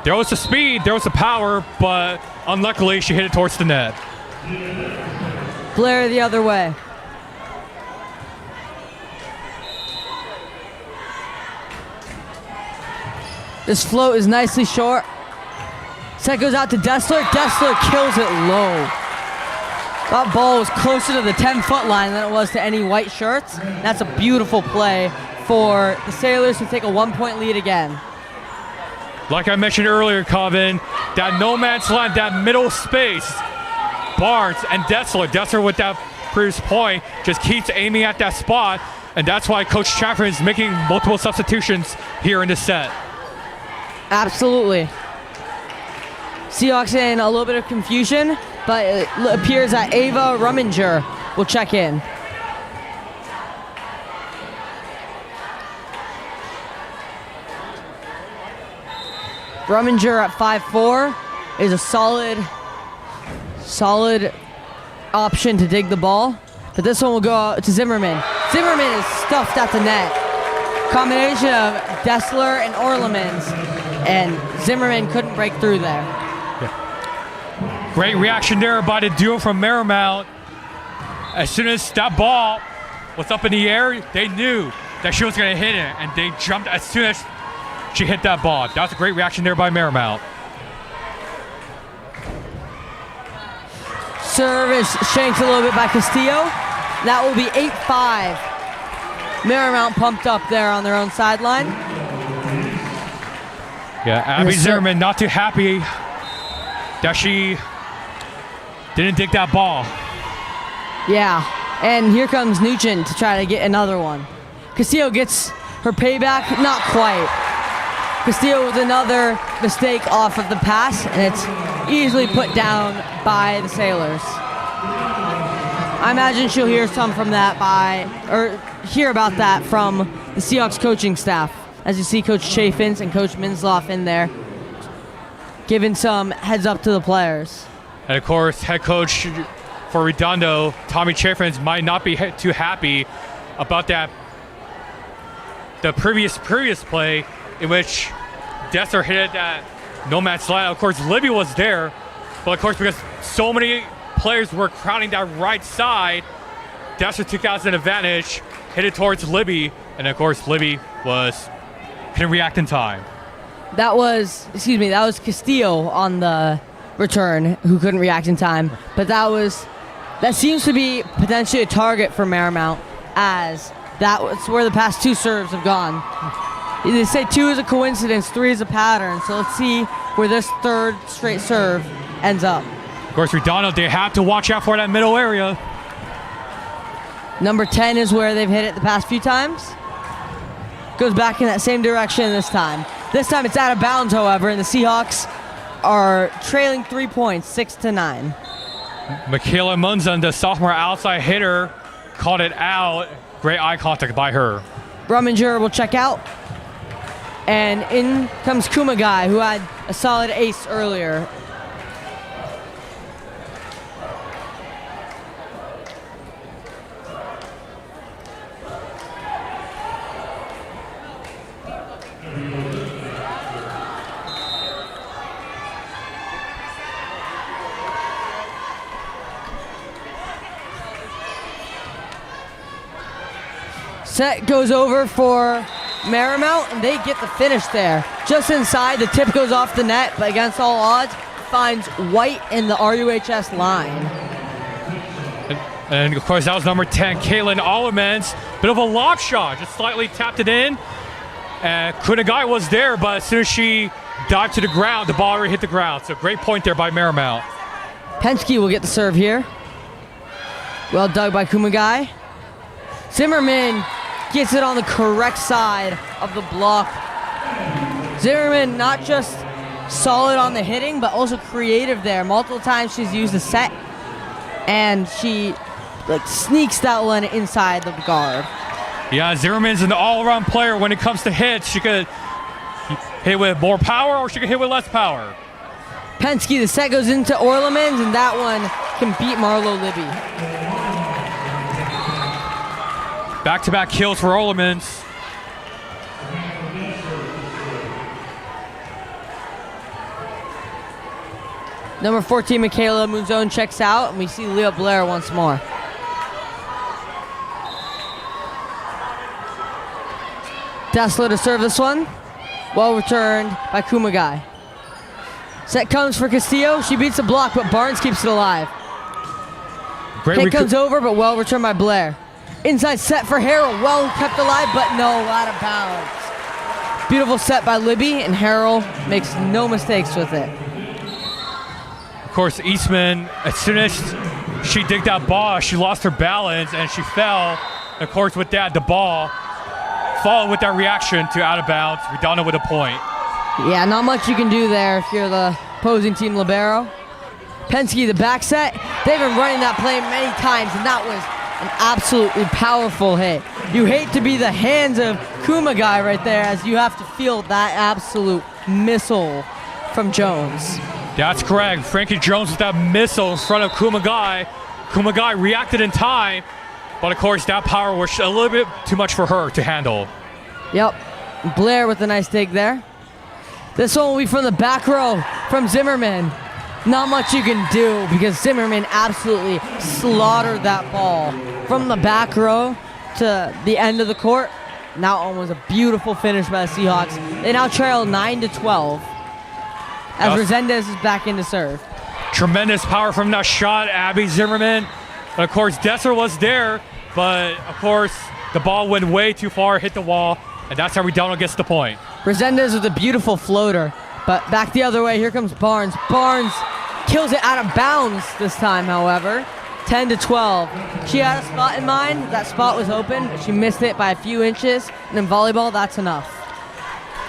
There was the speed, there was the power, but unluckily, she hit it towards the net. Blair the other way. This float is nicely short. Set goes out to Dessler. Dessler kills it low. That ball was closer to the 10-foot line than it was to any white shirts. That's a beautiful play for the Sailors to take a 1-point lead again. Like I mentioned earlier, Coven, that no man's land, that middle space, Barnes and Dessler with that previous point just keeps aiming at that spot, and that's why Coach Chaffin is making multiple substitutions here in the set. Absolutely. Seahawks in a little bit of confusion, but it appears that Ava Rumminger will check in. Rumminger at 5'4" is a solid option to dig the ball, but this one will go out to Zimmerman. Zimmerman is stuffed at the net. Combination of Dessler and Orlemans, and Zimmerman couldn't break through there. Yeah. Great reaction there by the duo from Marymount. As soon as that ball was up in the air, they knew that she was going to hit it, and they jumped as soon as she hit that ball. That was a great reaction there by Marymount. Serve is shanked a little bit by Castillo. That will be 8-5. Marymount pumped up there on their own sideline. Yeah, Abby Zimmerman not too happy that she didn't dig that ball. Yeah, and here comes Nugent to try to get another one. Castillo gets her payback, not quite. Castillo with another mistake off of the pass, and it's easily put down by the Sailors. I imagine she'll hear some from that hear about that from the Seahawks coaching staff. As you see Coach Chaffins and Coach Minsloff in there, giving some heads up to the players. And of course, head coach for Redondo, Tommy Chaffins, might not be too happy about that. The previous play in which Dessler hit that no man's land. Of course, Libby was there, but of course, because so many players were crowding that right side, Dessler took out an advantage, hit it towards Libby, and of course, Libby couldn't react in time. That was Castillo on the return who couldn't react in time, but that seems to be potentially a target for Marymount, as that's where the past two serves have gone. They say 2 is a coincidence, 3 is a pattern, so let's see where this third straight serve ends up. Of course, Redondo, they have to watch out for that middle area. Number 10 is where they've hit it the past few times. Goes back in that same direction this time. This time it's out of bounds, however, and the Seahawks are trailing 3 points, 6-9. Michaela Munson, the sophomore outside hitter, called it out. Great eye contact by her. Rumminger will check out. And in comes Kumagai, who had a solid ace earlier. Set goes over for Marymount, and they get the finish there. Just inside, the tip goes off the net, but against all odds, finds White in the RUHS line. And of course, that was number 10, Kaylin Allemans. Bit of a lob shot, just slightly tapped it in. And Kunagai was there, but as soon as she dived to the ground, the ball already hit the ground. So great point there by Marymount. Penske will get the serve here. Well dug by Kumagai. Zimmerman gets it on the correct side of the block. Zimmerman not just solid on the hitting, but also creative there. Multiple times she's used a set, and she sneaks that one inside the guard. Yeah, Zimmerman's an all-around player when it comes to hits. She could hit with more power, or she could hit with less power. Penske, the set goes into Orlemans, and that one can beat Marlo Libby. Back-to-back kills for Orlemans. Number 14, Michaela Munzone checks out, and we see Leah Blair once more. Dessler to serve this one. Well returned by Kumagai. Set comes for Castillo. She beats the block, but Barnes keeps it alive. Hit comes over, but well returned by Blair. Inside set for Harrell. Well kept alive, but no, out of bounds. Beautiful set by Libby, and Harrell makes no mistakes with it. Of course, Eastman, as soon as she digged that ball, she lost her balance and she fell. Of course, with that, the ball followed with that reaction to out of bounds. Redondo with a point. Yeah, not much you can do there if you're the opposing team libero. Penske, the back set, they've been running that play many times, and that was an absolutely powerful hit. You hate to be the hands of Kumagai right there, as you have to feel that absolute missile from Jones. That's correct. Frankie Jones with that missile in front of Kumagai. Kumagai reacted in time, but of course that power was a little bit too much for her to handle. Yep, Blair with a nice take there. This one will be from the back row from Zimmerman. Not much you can do because Zimmerman absolutely slaughtered that ball from the back row to the end of the court. Now almost a beautiful finish by the Seahawks. They now trail 9-12 as Resendez is back in to serve. Tremendous power from that shot, Abby Zimmerman. And of course, Dessler was there, but of course, the ball went way too far, hit the wall, and that's how Redondo gets the point. Resendez with a beautiful floater, but back the other way, here comes Barnes. Barnes kills it out of bounds this time, however. 10-12. She had a spot in mind. That spot was open, but she missed it by a few inches. And in volleyball, that's enough.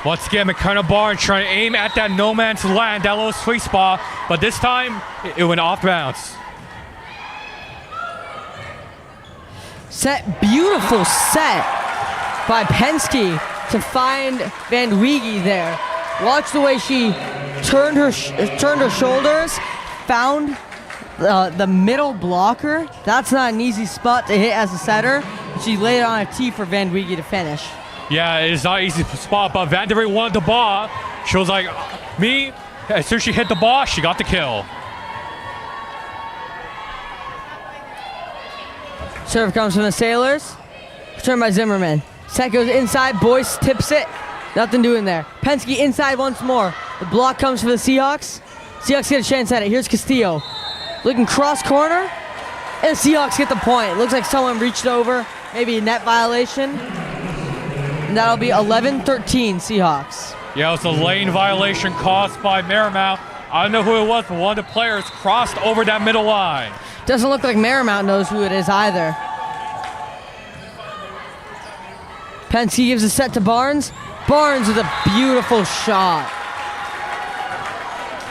Once again, McKenna Barnes trying to aim at that no man's land, that little sweet spot, but this time it went off bounds. Beautiful set by Penske to find Van Wiege there. Watch the way she turned her shoulders, found the middle blocker. That's not an easy spot to hit as a setter. She laid it on a tee for Van Wiege to finish. Yeah, it is not an easy spot, but Van der Beek wanted the ball. She was like, me, as soon as she hit the ball, she got the kill. Serve comes from the Sailors. Return by Zimmerman. Set goes inside. Boyce tips it. Nothing doing there. Penske inside once more. The block comes for the Seahawks. Seahawks get a chance at it. Here's Castillo. Looking cross corner. And the Seahawks get the point. Looks like someone reached over. Maybe a net violation. And that'll be 11-13 Seahawks. Yeah, it was a lane violation caused by Marymount. I don't know who it was, but one of the players crossed over that middle line. Doesn't look like Marymount knows who it is either. Penske gives a set to Barnes. Barnes with a beautiful shot.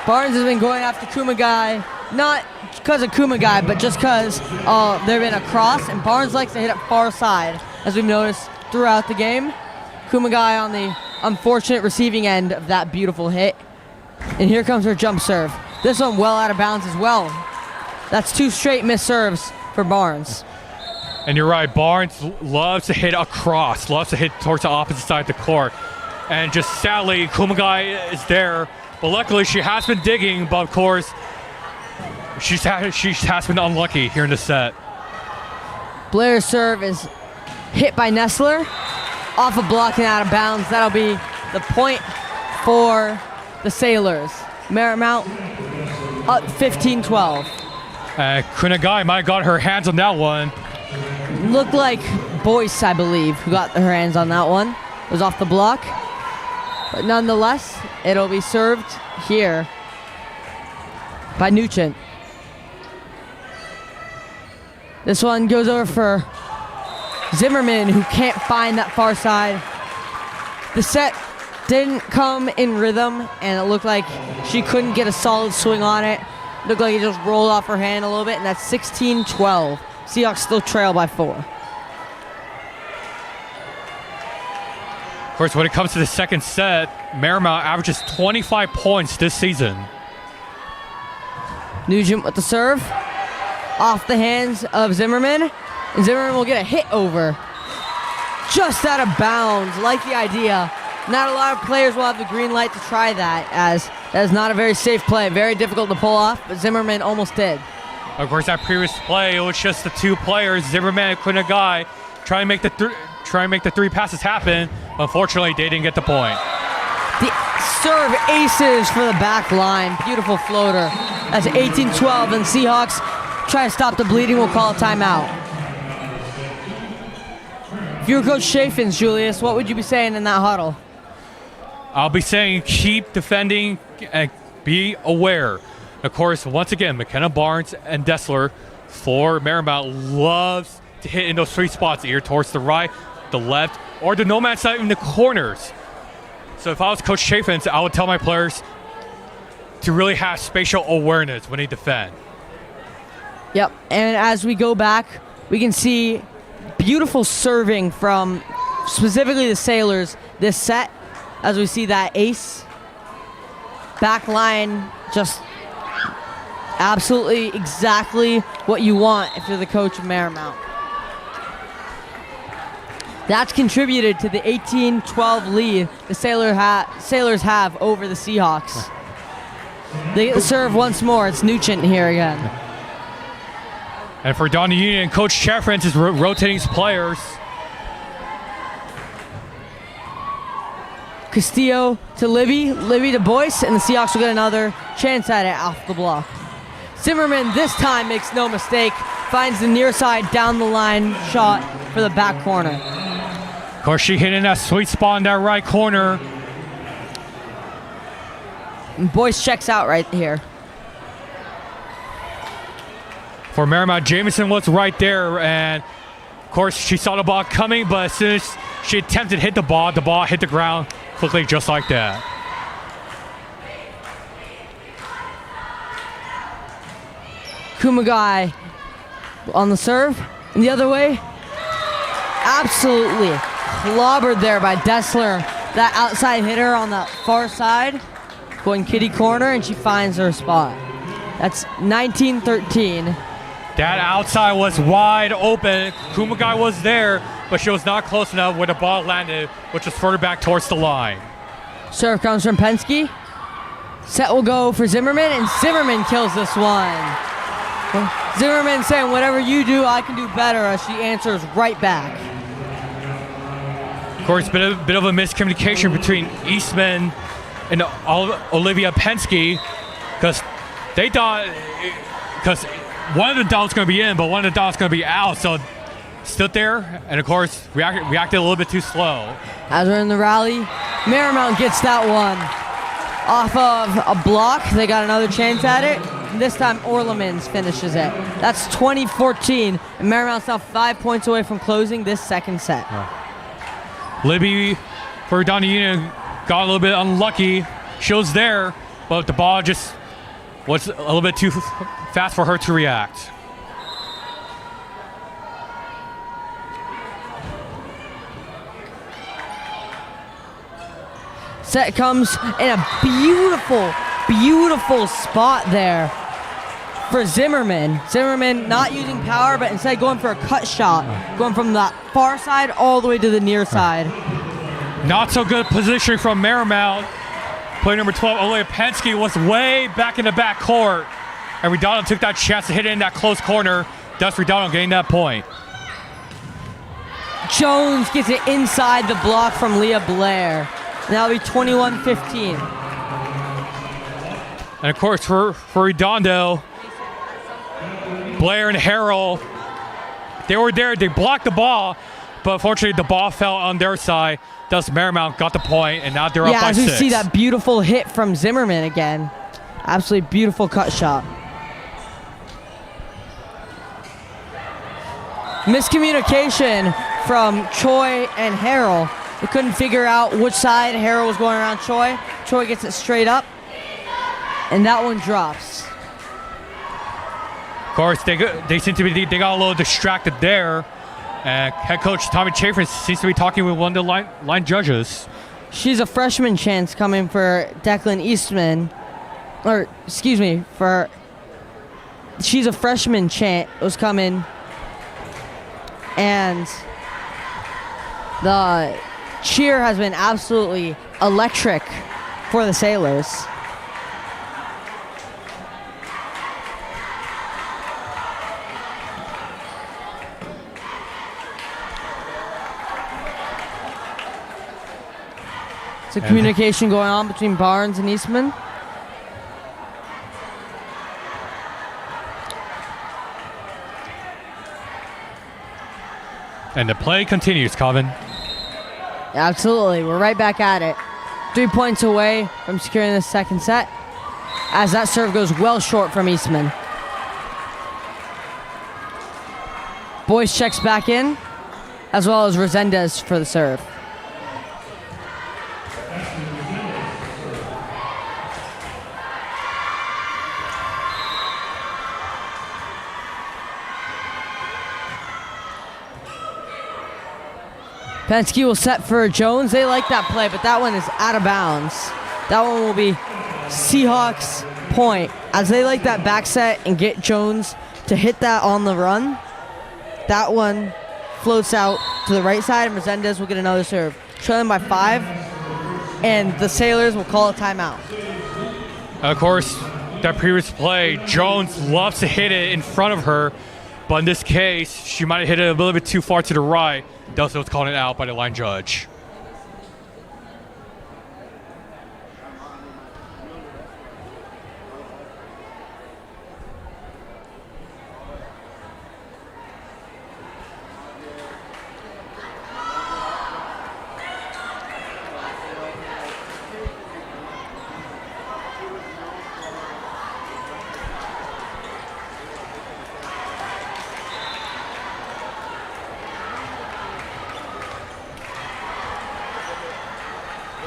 Barnes has been going after Kumagai, not because of Kumagai, but just because they've been a cross, and Barnes likes to hit it far side, as we've noticed throughout the game. Kumagai on the unfortunate receiving end of that beautiful hit. And here comes her jump serve. This one well out of bounds as well. That's 2 straight missed serves for Barnes. And you're right, Barnes loves to hit across, loves to hit towards the opposite side of the court. And just sadly, Kumagai is there. But luckily, she has been digging, but of course, she has been unlucky here in the set. Blair's serve is hit by Nessler. Off a block and out of bounds. That'll be the point for the Sailors. Marymount up 15-12. Kumagai might have got her hands on that one. Looked like Boyce, I believe, who got her hands on that one. It was off the block. But nonetheless, it'll be served here by Nugent. This one goes over for Zimmerman, who can't find that far side. The set didn't come in rhythm, and it looked like she couldn't get a solid swing on it. Looked like it just rolled off her hand a little bit, and that's 16-12. Seahawks still trail by 4. Of course, when it comes to the second set, Marymount averages 25 points this season. Nugent with the serve. Off the hands of Zimmerman. And Zimmerman will get a hit over. Just out of bounds. Like the idea. Not a lot of players will have the green light to try that, as that is not a very safe play. Very difficult to pull off, but Zimmerman almost did. Of course, that previous play, it was just the 2 players, Zimmerman and Kumagai, trying to make the 3 passes happen. Unfortunately, they didn't get the point. The serve aces for the back line. Beautiful floater. That's 18-12, and Seahawks try to stop the bleeding. We'll call a timeout. If you were Coach Chaffins, Julius, what would you be saying in that huddle? I'll be saying keep defending and be aware. Of course, once again, McKenna Barnes and Dessler for Marymount loves to hit in those three spots, either towards the right, the left, or the no man's side in the corners. So if I was Coach Chaffins, I would tell my players to really have spatial awareness when they defend. Yep, and as we go back, we can see beautiful serving from specifically the Sailors this set, as we see that ace. Back line, just absolutely exactly what you want if you're the coach of Marymount. That's contributed to the 18-12 lead the Sailors have over the Seahawks. They get the serve once more. It's Nugent here again. And for Redondo Union, Coach Chaffins is rotating his players. Castillo to Libby to Boyce, and the Seahawks will get another chance at it off the block. Zimmerman this time makes no mistake, finds the near side down the line shot for the back corner. Of course, she hit in that sweet spot in that right corner. And Boyce checks out right here. For Marymount, Jamison was right there, and of course, she saw the ball coming, but as soon as she attempted to hit the ball hit the ground quickly just like that. Kumagai on the serve, and the other way, absolutely clobbered there by Dessler. That outside hitter on the far side, going kitty corner, and she finds her spot. That's 19-13. That outside was wide open. Kumagai was there, but she was not close enough where the ball landed, which was further back towards the line. Serve comes from Penske. Set will go for Zimmerman, and Zimmerman kills this one. Zimmerman saying, whatever you do, I can do better, as she answers right back. Of course, bit of a miscommunication between Eastman and Olivia Penske, because they thought, because one of the dots was going to be in, but one of the dots was going to be out, so stood there, and of course, reacted a little bit too slow. As we're in the rally, Marymount gets that one off of a block. They got another chance at it. And this time, Orlemans finishes it. That's 20-14, and Marymount's now 5 points away from closing this second set. Libby for Redondo Union got a little bit unlucky. She was there, but the ball just was a little bit too fast for her to react. Set comes in a beautiful, beautiful spot there for Zimmerman. Zimmerman not using power, but instead going for a cut shot, going from the far side all the way to the near side. Not so good positioning from Marymount. Player number 12, Olivia Penske, was way back in the back court, and Redondo took that chance to hit it in that close corner. Thus, Redondo getting that point. Jones gets it inside the block from Leah Blair. Now it'll be 21-15. And of course, for Redondo, Blair and Harrell, they were there. They blocked the ball, but unfortunately, the ball fell on their side. Thus, Marymount got the point, and now they're up by 6. Yeah, as we see that beautiful hit from Zimmerman again. Absolutely beautiful cut shot. Miscommunication from Choi and Harrell. They couldn't figure out which side Harrell was going around Choi. Choi gets it straight up, and that one drops. Of course, they seem to be they got a little distracted there. And head coach Tommy Chaffin seems to be talking with one of the line judges. She's a freshman chance coming for Declan Eastman. Or, excuse me, she's a freshman chant was coming. And the cheer has been absolutely electric for the Sailors. So communication going on between Barnes and Eastman. And the play continues, Calvin. Absolutely. We're right back at it. 3 points away from securing the second set, as that serve goes well short from Eastman. Boyce checks back in, as well as Resendez for the serve. Penske will set for Jones. They like that play, but that one is out of bounds. That one will be Seahawks point, as they like that back set and get Jones to hit that on the run. That one floats out to the right side, and Resendez will get another serve. Trailing by 5, and the Sailors will call a timeout. Of course, that previous play, Jones loves to hit it in front of her, but in this case, she might have hit it a little bit too far to the right. Dustin was calling it out by the line judge.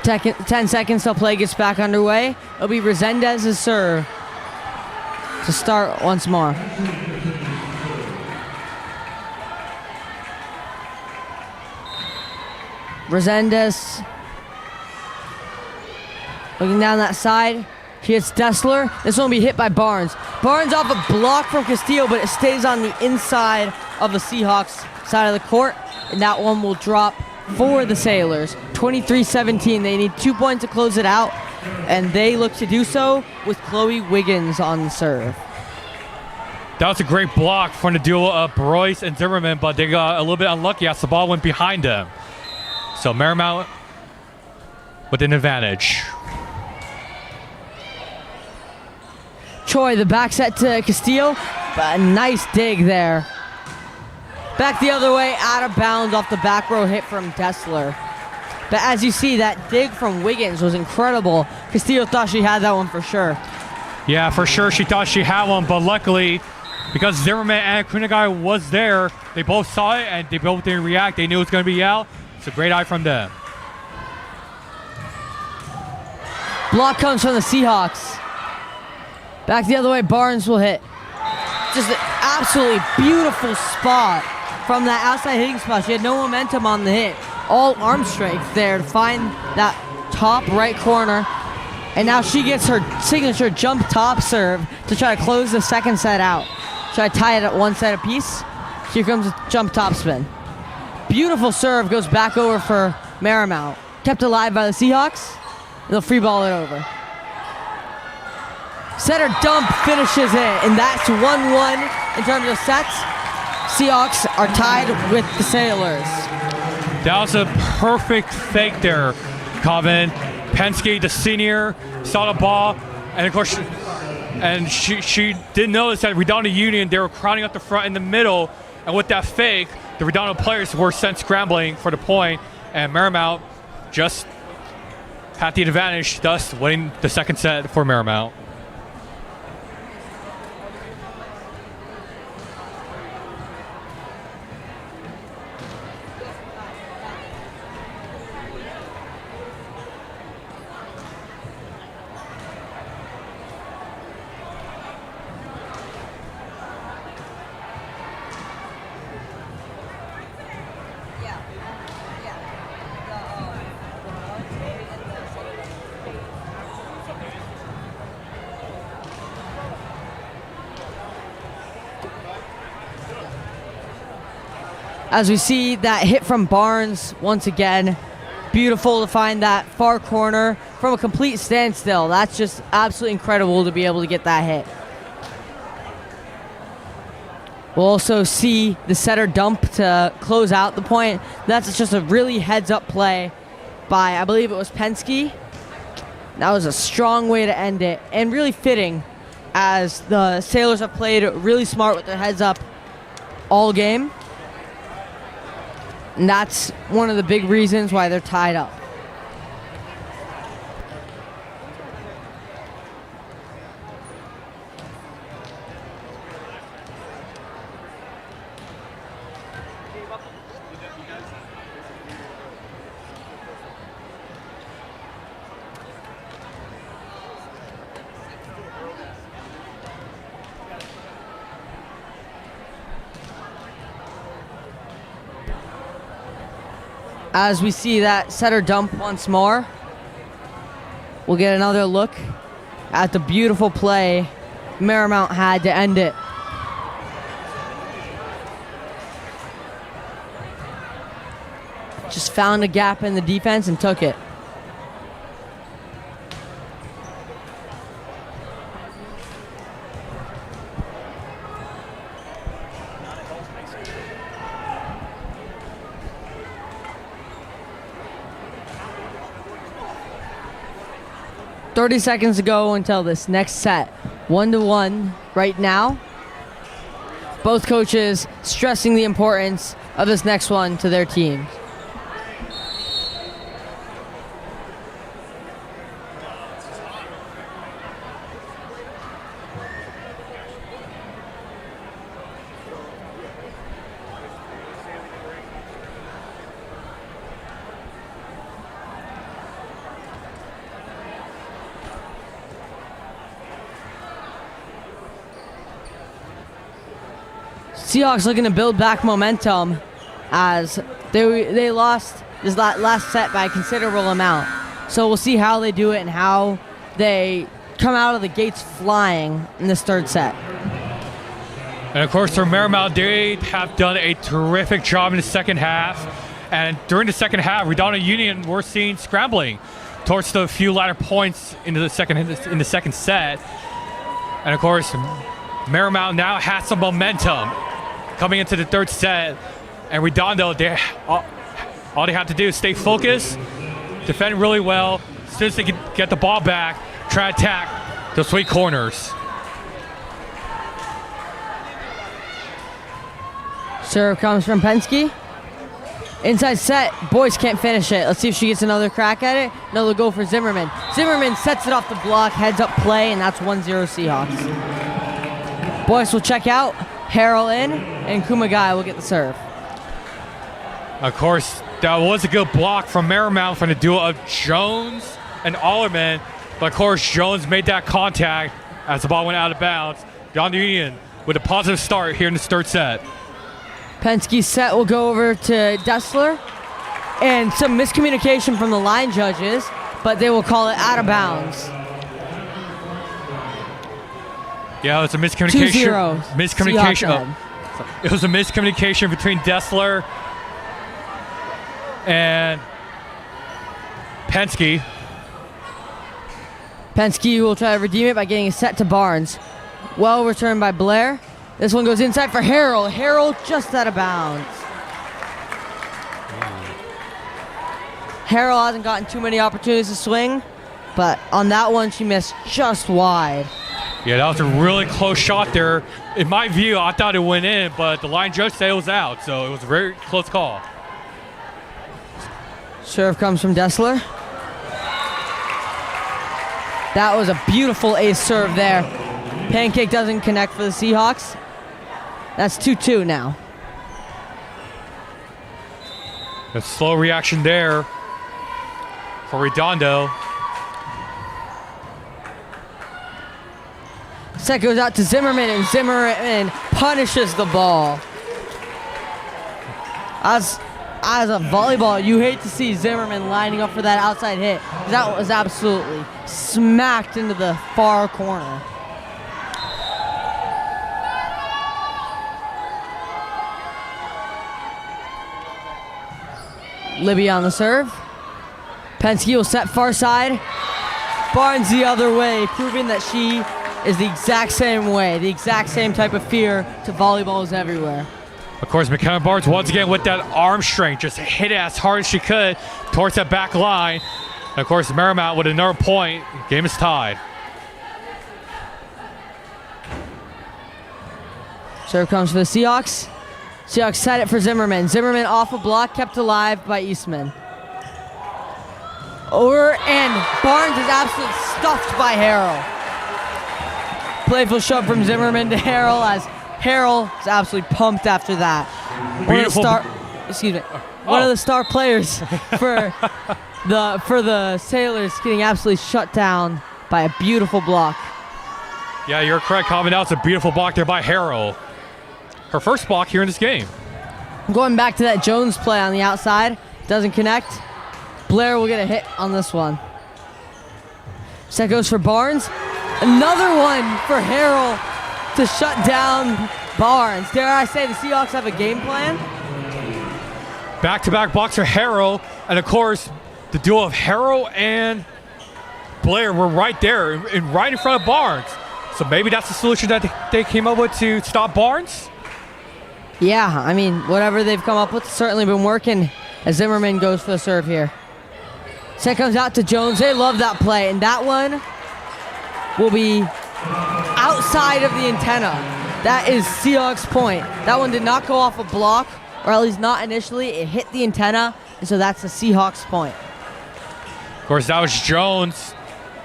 10 seconds till play gets back underway. It'll be Resendez's serve to start once more. Resendez looking down that side. He hits Dessler. This one will be hit by Barnes. Barnes off a block from Castillo, but it stays on the inside of the Seahawks side of the court, and that one will drop for the Sailors. 23-17. They need 2 points to close it out, and they look to do so with Chloe Wiggins on the serve. That was a great block from the duo of Broyce and Zimmerman, but they got a little bit unlucky as the ball went behind them. So Marymount with an advantage. Choi, the back set to Castillo, but a nice dig there. Back the other way, out of bounds off the back row hit from Dessler. But as you see, that dig from Wiggins was incredible. Castillo thought she had that one for sure. Yeah, for sure she thought she had one, but luckily, because Zimmerman and Kunigai was there, they both saw it and they both didn't react. They knew it was going to be out. It's a great eye from them. Block comes from the Seahawks. Back the other way, Barnes will hit. Just an absolutely beautiful spot from that outside hitting spot. She had no momentum on the hit. All arm strength there to find that top right corner. And now she gets her signature jump top serve to try to close the second set out. Try to tie it at one set apiece. Here comes a jump top spin. Beautiful serve, goes back over for Marymount. Kept alive by the Seahawks. They'll free ball it over. Setter dump finishes it, and that's 1-1 in terms of sets. Seahawks are tied with the Sailors. That was a perfect fake there, Colvin. Penske, the senior, saw the ball, and of course, she did notice that Redondo Union, they were crowding up the front in the middle, and with that fake, the Redondo players were sent scrambling for the point, and Marymount just had the advantage, thus winning the second set for Marymount. As we see that hit from Barnes once again. Beautiful to find that far corner from a complete standstill. That's just absolutely incredible to be able to get that hit. We'll also see the setter dump to close out the point. That's just a really heads-up play by, I believe it was Penske. That was a strong way to end it, and really fitting, as the Sailors have played really smart with their heads up all game. And that's one of the big reasons why they're tied up. As we see that setter dump once more, we'll get another look at the beautiful play Marymount had to end it. Just found a gap in the defense and took it. "30 seconds to go until this next set. 1-1 right now. Both coaches stressing the importance of this next one to their teams. Seahawks looking to build back momentum as they lost this last set by a considerable amount. So we'll see how they do it and how they come out of the gates flying in this third set. And of course, for Marymount, they have done a terrific job in the second half. And during the second half, Redondo Union we're seeing scrambling towards the few latter points in the second set. And of course, Marymount now has some momentum coming into the third set, and Redondo, all they have to do is stay focused, defend really well. As soon as they can get the ball back, try to attack those sweet corners. Serve comes from Penske. Inside set, Boyce can't finish it. Let's see if she gets another crack at it. Another go for Zimmerman. Zimmerman sets it off the block, heads up play, and that's 1-0 Seahawks. Boyce will check out. Harrell in, and Kumagai will get the serve. Of course, that was a good block from Marymount from the duo of Jones and Allerman. But of course, Jones made that contact as the ball went out of bounds. Redondo Union with a positive start here in this third set. Penske's set will go over to Dessler, and some miscommunication from the line judges, but they will call it out of bounds. Yeah, it's a miscommunication. 2-0. Miscommunication. It was a miscommunication between Dessler and Penske. Penske will try to redeem it by getting a set to Barnes. Well returned by Blair. This one goes inside for Harrell. Harrell just out of bounds. Harrell hasn't gotten too many opportunities to swing, but on that one she missed just wide. Yeah, that was a really close shot there. In my view, I thought it went in, but the line judge said it was out, so it was a very close call. Serve comes from Dessler. That was a beautiful ace serve there. Pancake doesn't connect for the Seahawks. That's 2-2 now. A slow reaction there for Redondo. Set goes out to Zimmerman, and Zimmerman punishes the ball. As a volleyball, you hate to see Zimmerman lining up for that outside hit. That was absolutely smacked into the far corner. Libby on the serve. Penske will set far side. Barnes the other way, proving that she is the exact same way, the exact same type of fear to volleyballs everywhere. Of course, McKenna Barnes once again with that arm strength, just hit it as hard as she could towards that back line. And of course, Marymount with another point. Game is tied. Serve comes for the Seahawks. Seahawks set it for Zimmerman. Zimmerman off a block, kept alive by Eastman. Over, and Barnes is absolutely stuffed by Harrell. Playful shove from Zimmerman to Harrell as Harrell is absolutely pumped after that. Beautiful. One of the star players for the Sailors getting absolutely shut down by a beautiful block. Yeah, you're correct, Calvin. That was a beautiful block there by Harrell. Her first block here in this game. Going back to that Jones play on the outside, Doesn't connect. Blair will get a hit on this one. Set goes for Barnes. Another one for Harrell to shut down Barnes. Dare I say the Seahawks have a game plan? Back-to-back blocks for Harrell, and of course, the duo of Harrell and Blair were right there, right in front of Barnes. So maybe that's the solution that they came up with to stop Barnes? Yeah, I mean, whatever they've come up with, certainly been working as Zimmerman goes for the serve here. Set comes out to Jones. They love that play, and that one will be outside of the antenna. That is Seahawks' point. That one did not go off a block, or at least not initially. It hit the antenna, and so that's the Seahawks' point. Of course, that was Jones.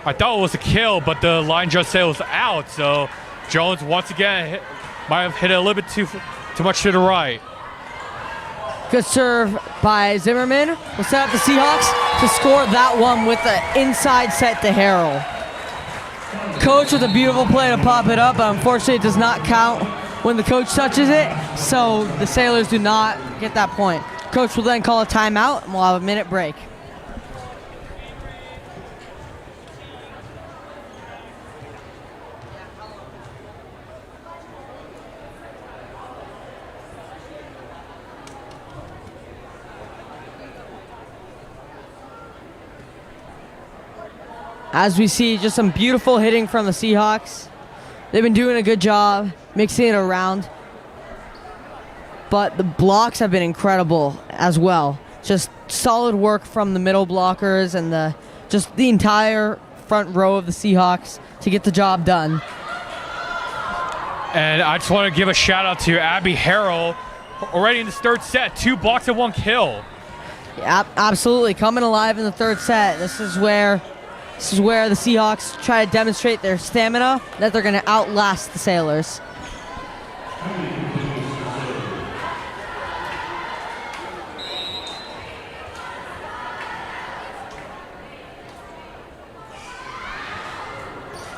I thought it was a kill, but the line just said it was out. So Jones, once again, might have hit it a little bit too much to the right. Good serve by Zimmerman. Will set up the Seahawks to score that one with the inside set to Harrell. Coach with a beautiful play to pop it up, but unfortunately it does not count when the coach touches it, so the Sailors do not get that point. Coach will then call a timeout, and we'll have a minute break. As we see, just some beautiful hitting from the Seahawks. They've been doing a good job mixing it around. But the blocks have been incredible as well. Just solid work from the middle blockers and the entire front row of the Seahawks to get the job done. And I just want to give a shout out to Abby Harrell. Already in this third set, 2 blocks and 1 kill. Yeah, absolutely, coming alive in the third set. This is where the Seahawks try to demonstrate their stamina, that they're going to outlast the Sailors.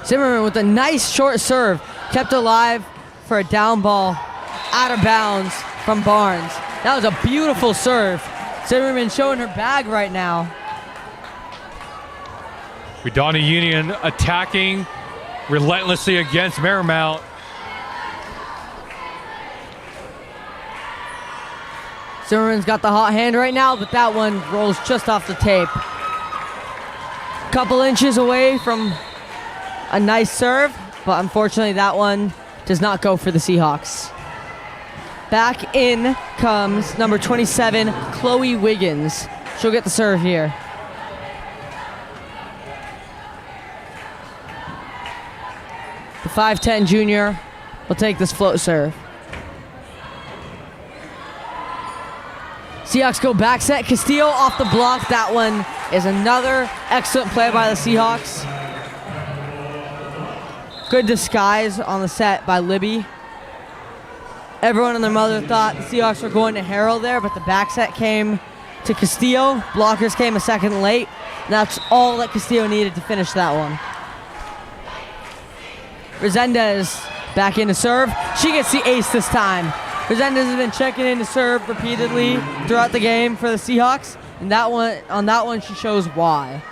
Zimmerman with a nice short serve, kept alive for a down ball out of bounds from Barnes. That was a beautiful serve. Zimmerman showing her bag right now. Redondo Union attacking relentlessly against Marymount. Zimmerman's got the hot hand right now, but that one rolls just off the tape. Couple inches away from a nice serve, but unfortunately that one does not go for the Seahawks. Back in comes number 27, Chloe Wiggins. She'll get the serve here. The 5'10 junior will take this float serve. Seahawks go back set. Castillo off the block. That one is another excellent play by the Seahawks. Good disguise on the set by Libby. Everyone and their mother thought the Seahawks were going to Harrell there, but the back set came to Castillo. Blockers came a second late. And that's all that Castillo needed to finish that one. Resendez back in to serve. She gets the ace this time. Resendez has been checking in to serve repeatedly throughout the game for the Seahawks, and on that one she shows why.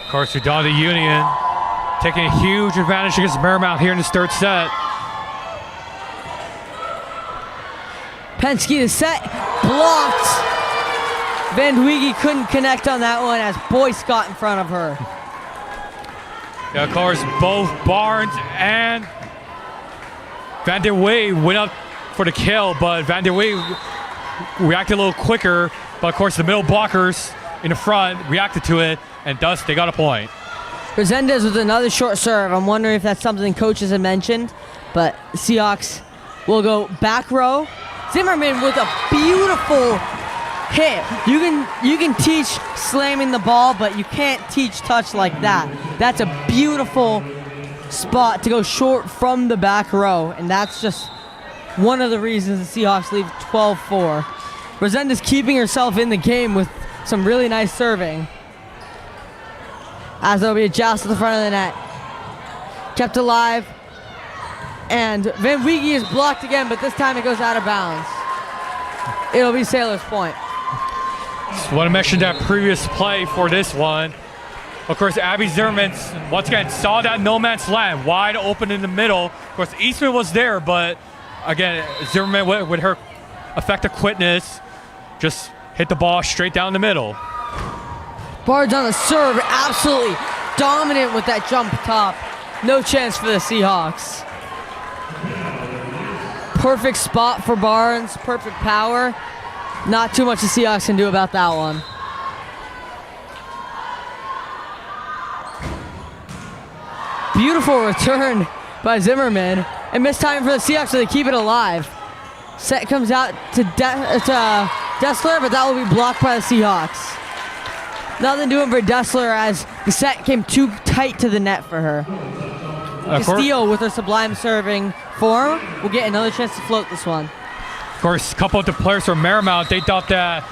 Of course, Redondo Union taking a huge advantage against Marymount here in this third set. Penske to set, blocked. Van Dwiege couldn't connect on that one as Boyce got in front of her. Yeah, of course, both Barnes and Van der Wey went up for the kill, but Van der Wey reacted a little quicker. But of course, the middle blockers in the front reacted to it, and thus they got a point. Resendez with another short serve. I'm wondering if that's something coaches have mentioned, but Seahawks will go back row. Zimmerman with a beautiful hit. You can teach slamming the ball, but you can't teach touch like that. That's a beautiful spot to go short from the back row, and that's just one of the reasons the Seahawks leave 12-4. Resendez keeping herself in the game with some really nice serving. As there'll be a joust at the front of the net. Kept alive And Van Wiege is blocked again, but this time it goes out of bounds. It'll be Sailor's point. Just want to mention that previous play for this one. Of course, Abby Zimmerman once again saw that no man's land wide open in the middle. Of course, Eastman was there, but again, Zimmerman with her effective quickness just hit the ball straight down the middle. Barnes on the serve, absolutely dominant with that jump top. No chance for the Seahawks. Perfect spot for Barnes, perfect power. Not too much the Seahawks can do about that one. Beautiful return by Zimmerman, and missed time for the Seahawks, so they keep it alive. Set comes out to Dessler, but that will be blocked by the Seahawks. Nothing doing for Dessler as the set came too tight to the net for her. Castillo with her sublime serving form will get another chance to float this one. Of course, a couple of the players from Marymount, they thought that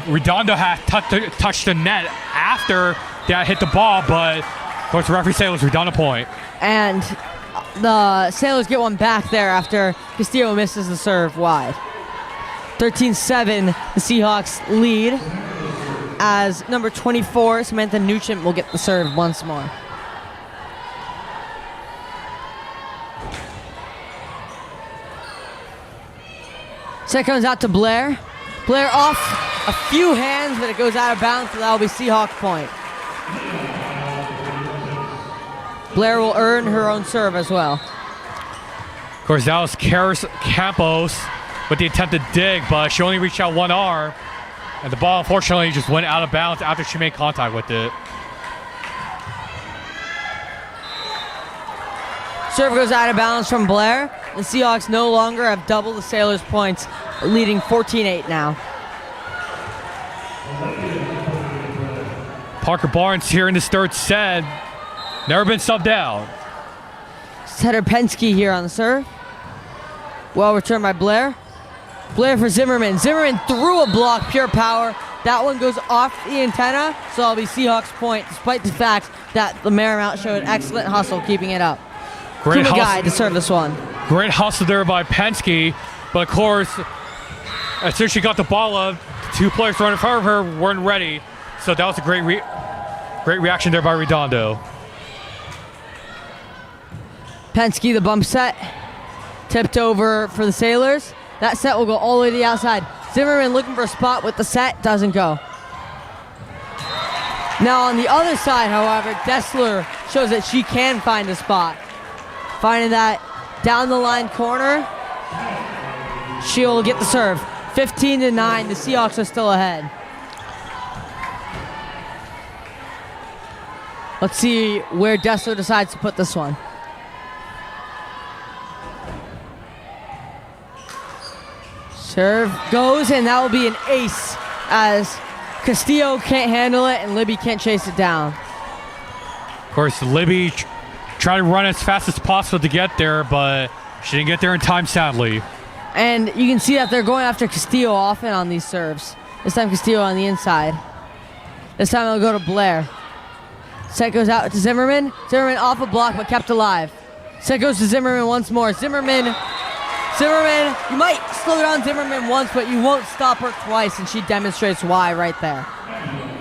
Redondo had touched the net after that hit the ball, but of course the referee said it was Redondo point. And the Sailors get one back there after Castillo misses the serve wide. 13-7, the Seahawks lead as number 24, Samantha Nugent, will get the serve once more. Set comes out to Blair. Blair off a few hands, but it goes out of bounds, so that will be Seahawk point. Blair will earn her own serve as well. Of course, that was Karis Campos with the attempted dig, but she only reached out one arm, and the ball unfortunately just went out of bounds after she made contact with it. Serve goes out of bounds from Blair. The Seahawks no longer have double the Sailors' points, leading 14-8 now. Parker Barnes here in this third set. Never been subbed out. Setter Penske here on the serve. Well returned by Blair. Blair for Zimmerman. Zimmerman threw a block, pure power. That one goes off the antenna, so it'll be Seahawks point, despite the fact that the Marymount showed excellent hustle keeping it up. Great Kumagai to serve this one. Great hustle there by Penske, but of course, as soon as she got the ball up, two players running in front of her weren't ready. So that was a great reaction there by Redondo. Penske, the bump set, tipped over for the Sailors. That set will go all the way to the outside. Zimmerman looking for a spot with the set, doesn't go. Now on the other side, however, Dessler shows that she can find a spot. Finding that down the line corner, she'll get the serve. 15-9, the Seahawks are still ahead. Let's see where Dessler decides to put this one. Serve goes, and that will be an ace as Castillo can't handle it and Libby can't chase it down. Of course, Libby tried to run as fast as possible to get there, but she didn't get there in time, sadly. And you can see that they're going after Castillo often on these serves. This time Castillo on the inside. This time they'll go to Blair. Set goes out to Zimmerman. Zimmerman off a block but kept alive. Set goes to Zimmerman once more. Zimmerman, you might slow down Zimmerman once, but you won't stop her twice, and she demonstrates why right there.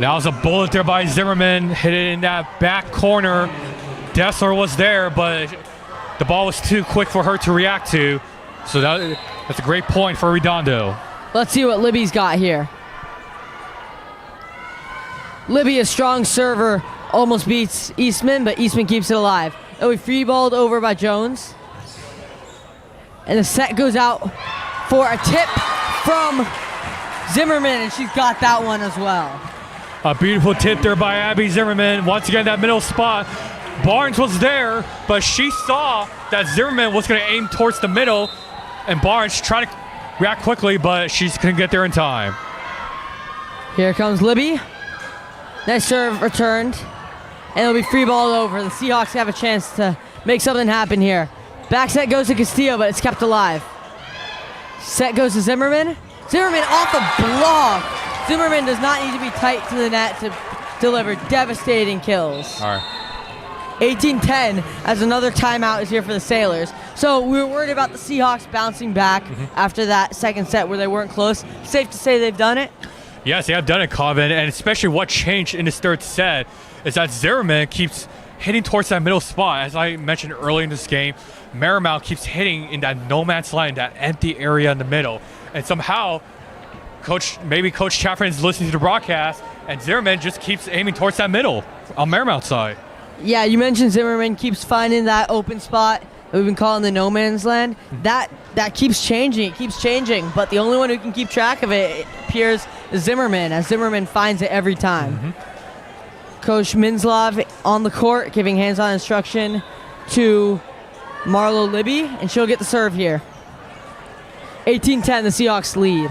That was a bullet there by Zimmerman, hit it in that back corner. Dessler was there, but the ball was too quick for her to react to. So that's a great point for Redondo. Let's see what Libby's got here. Libby, a strong server, almost beats Eastman, but Eastman keeps it alive. It'll be free balled over by Jones. And the set goes out for a tip from Zimmerman, and she's got that one as well. A beautiful tip there by Abby Zimmerman. Once again, that middle spot. Barnes was there, but she saw that Zimmerman was going to aim towards the middle, and Barnes tried to react quickly, but she couldn't get there in time. Here comes Libby. Nice serve returned, and it'll be free ball over. The Seahawks have a chance to make something happen here. Back set goes to Castillo, but it's kept alive. Set goes to Zimmerman. Zimmerman off the block. Zimmerman does not need to be tight to the net to deliver devastating kills. All right. 18-10 as another timeout is here for the Sailors. So we were worried about the Seahawks bouncing back after that second set where they weren't close. Safe to say they've done it? Yes, they have done it, Colvin, and especially what changed in this third set is that Zimmerman keeps hitting towards that middle spot. As I mentioned earlier in this game, Marymount keeps hitting in that no man's land, that empty area in the middle. And somehow, Coach Chaffin is listening to the broadcast, and Zimmerman just keeps aiming towards that middle on Marymount's side. Yeah, you mentioned Zimmerman keeps finding that open spot that we've been calling the no man's land. That keeps changing. It keeps changing. But the only one who can keep track of it appears is Zimmerman, as Zimmerman finds it every time. Coach Minslov on the court giving hands-on instruction to Marlo Libby, and she'll get the serve here. 18-10, the Seahawks lead.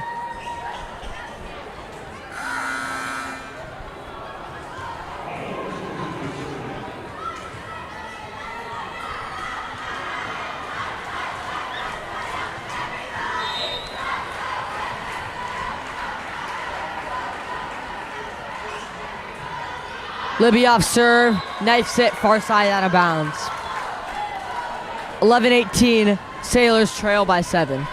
Libby off serve, knifes it, far side out of bounds. 11-18, Sailors trail by 7.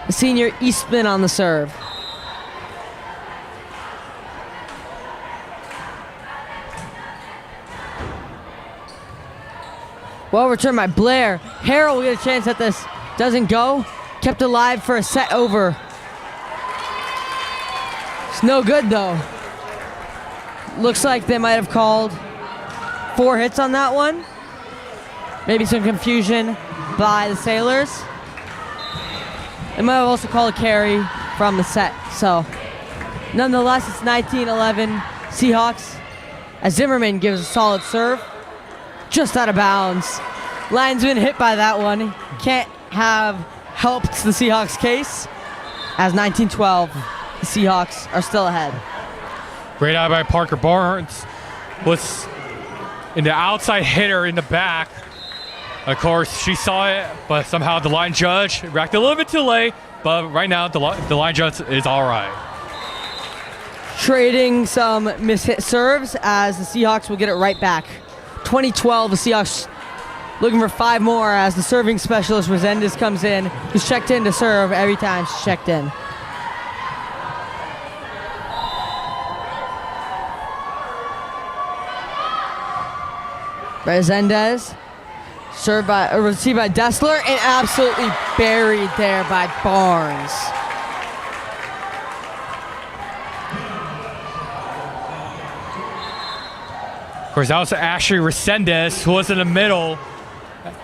The senior Eastman on the serve. Well returned by Blair. Harrell will get a chance at this. Doesn't go. Kept alive for a set over. It's no good though. Looks like they might have called 4 hits on that one. Maybe some confusion by the Sailors. They might have also called a carry from the set. So nonetheless, it's 19-11 Seahawks as Zimmerman gives a solid serve. Just out of bounds. Linesman hit by that one. Can't have helped the Seahawks case as 19-12. The Seahawks are still ahead. Great eye by Parker Barnes. Was in the outside hitter in the back. Of course, she saw it, but somehow the line judge reacted a little bit too late. But right now, the line judge is all right. Trading some mishit serves as the Seahawks will get it right back. 2012, the Seahawks looking for 5 more as the serving specialist Resendez comes in. He's checked in to serve every time she's checked in. Resendez, received by Dessler, and absolutely buried there by Barnes. Of course, that was Ashley Resendez, who was in the middle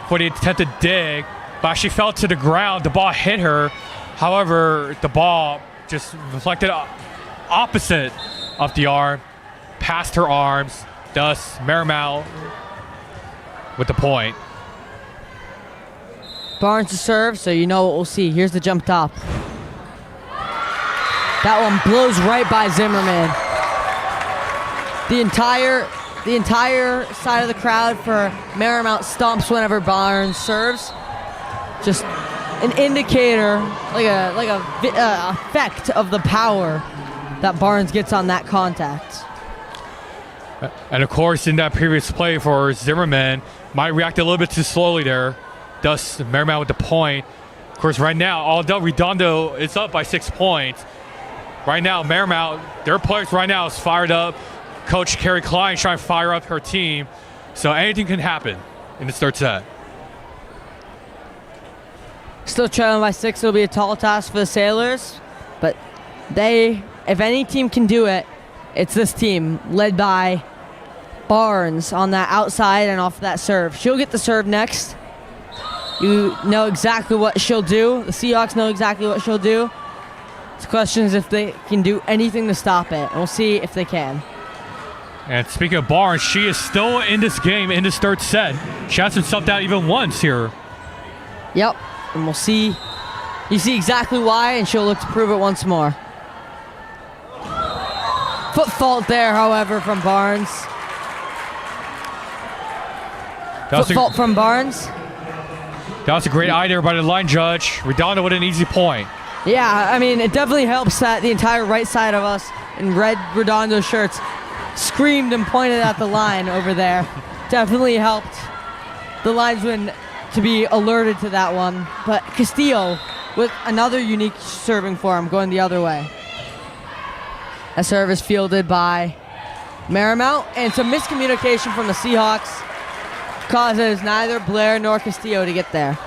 for the attempted dig, but she fell to the ground. The ball hit her. However, the ball just reflected opposite of the arm, past her arms. Thus, Marymount with the point. Barnes to serve, so you know what we'll see. Here's the jump top. That one blows right by Zimmerman. The entire side of the crowd for Marymount stomps whenever Barnes serves. Just an indicator, like a effect of the power that Barnes gets on that contact. And of course, in that previous play for Zimmerman, might react a little bit too slowly there. Thus, Marymount with the point. Of course, right now, although Redondo is up by 6 points, right now, Marymount, their players right now is fired up. Coach Carrie Klein trying to fire up her team. So anything can happen in this third set. Still trailing by 6. It'll be a tall task for the Sailors. But if any team can do it, it's this team, led by Barnes on that outside and off that serve. She'll get the serve next. You know exactly what she'll do. The Seahawks know exactly what she'll do. The question is if they can do anything to stop it. And we'll see if they can. And speaking of Barnes, she is still in this game, in this third set. She hasn't subbed out even once here. Yep, and we'll see. You see exactly why, and she'll look to prove it once more. Foot fault there, however, from Barnes. Foot fault from Barnes. That was a great eye there by the line judge. Redondo with an easy point. Yeah, I mean, it definitely helps that the entire right side of us in red Redondo shirts screamed and pointed at the line over there. Definitely helped the linesman to be alerted to that one. But Castillo with another unique serving form going the other way. A serve is fielded by Marymount, and some miscommunication from the Seahawks causes neither Blair nor Castillo to get there.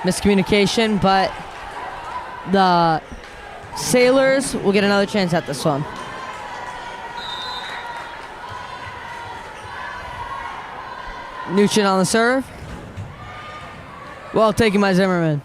Miscommunication, but the Sailors will get another chance at this one. Nugent on the serve. Well taken by Zimmerman.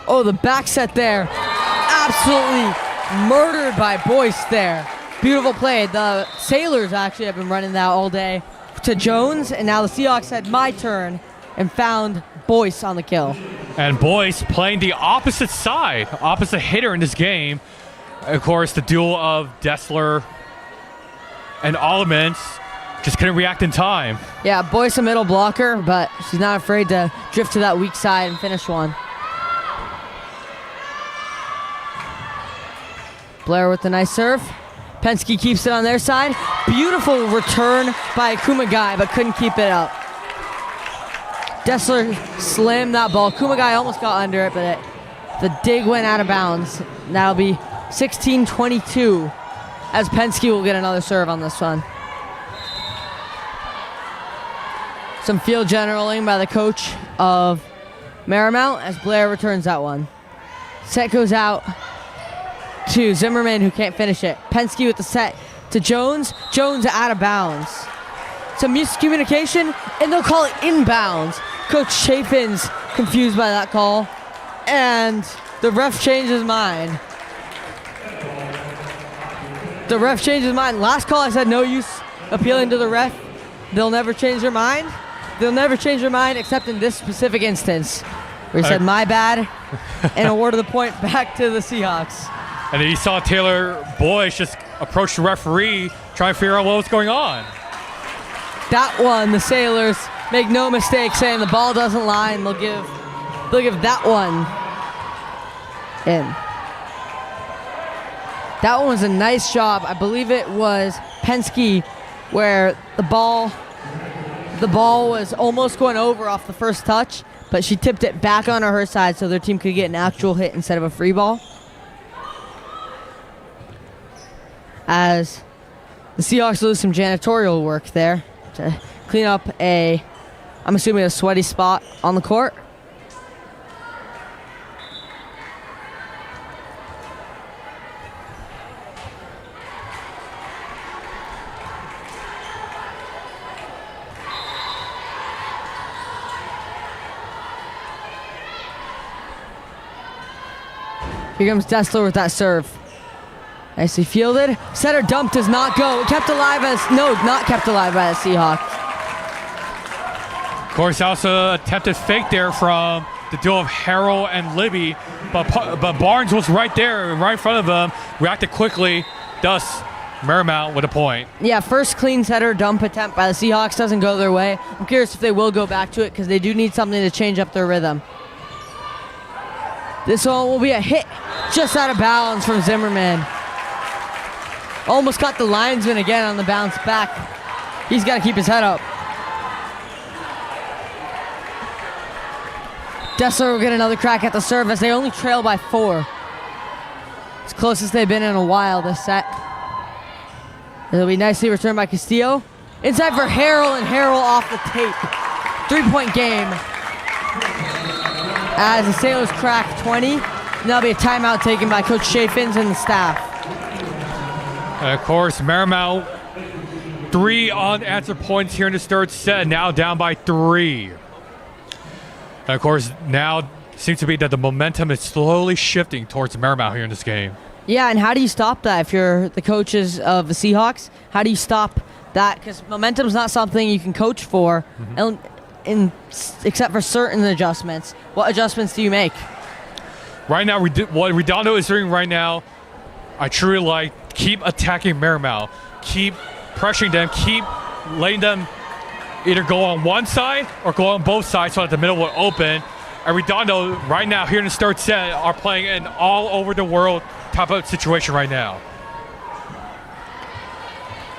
Oh, the back set there. Absolutely murdered by Boyce there. Beautiful play. The Sailors actually have been running that all day to Jones, and now the Seahawks had my turn and found Boyce on the kill. And Boyce playing the opposite side, opposite hitter in this game. Of course, the duel of Dessler and Allemans just couldn't react in time. Yeah, Boyce a middle blocker, but she's not afraid to drift to that weak side and finish one. Blair with the nice serve. Penske keeps it on their side. Beautiful return by Kumagai, but couldn't keep it up. Dessler slammed that ball. Kumagai almost got under it, but the dig went out of bounds. That'll be 16-22 as Penske will get another serve on this one. Some field generaling by the coach of Marymount as Blair returns that one. Set goes out to Zimmerman, who can't finish it. Penske with the set to Jones. Jones out of bounds. Some miscommunication, and they'll call it inbounds. Coach Chafin's confused by that call, and the ref changed his mind. The ref changed his mind. Last call I said no use appealing to the ref. They'll never change their mind. They'll never change their mind except in this specific instance, where he said my bad and awarded the point back to the Seahawks. And then you saw Taylor Boyce just approach the referee, trying to figure out what was going on. That one, the Sailors make no mistake saying the ball doesn't lie, and they'll give that one in. That one was a nice job. I believe it was Penske where the ball was almost going over off the first touch, but she tipped it back onto her side so their team could get an actual hit instead of a free ball. As the Seahawks lose some janitorial work there to clean up I'm assuming a sweaty spot on the court. Here comes Dessler with that serve. Nicely fielded. Setter dump does not go. Kept alive not kept alive by the Seahawks. Of course, also attempted fake there from the duel of Harrell and Libby, but Barnes was right there, right in front of him, reacted quickly, thus Marymount with a point. Yeah, first clean setter dump attempt by the Seahawks doesn't go their way. I'm curious if they will go back to it because they do need something to change up their rhythm. This one will be a hit just out of bounds from Zimmerman. Almost caught the linesman again on the bounce back. He's got to keep his head up. Dessler will get another crack at the serve as they only trail by 4. It's closest they've been in a while this set. It'll be nicely returned by Castillo. Inside for Harrell, and Harrell off the tape. 3-point game. As the Sailors crack 20, and that'll be a timeout taken by Coach Chafins and the staff. And of course, Marymount, 3 unanswered points here in this third set, now down by 3. And of course, now seems to be that the momentum is slowly shifting towards Marymount here in this game. Yeah, and how do you stop that if you're the coaches of the Seahawks? How do you stop that? Because momentum's not something you can coach for, except for certain adjustments. What adjustments do you make? Right now, what Redondo is doing right now, I truly like keep attacking Marymount, keep pressuring them, keep letting them either go on one side or go on both sides so that the middle will open. And Redondo, right now, here in the third set, are playing an all over the world type of situation right now.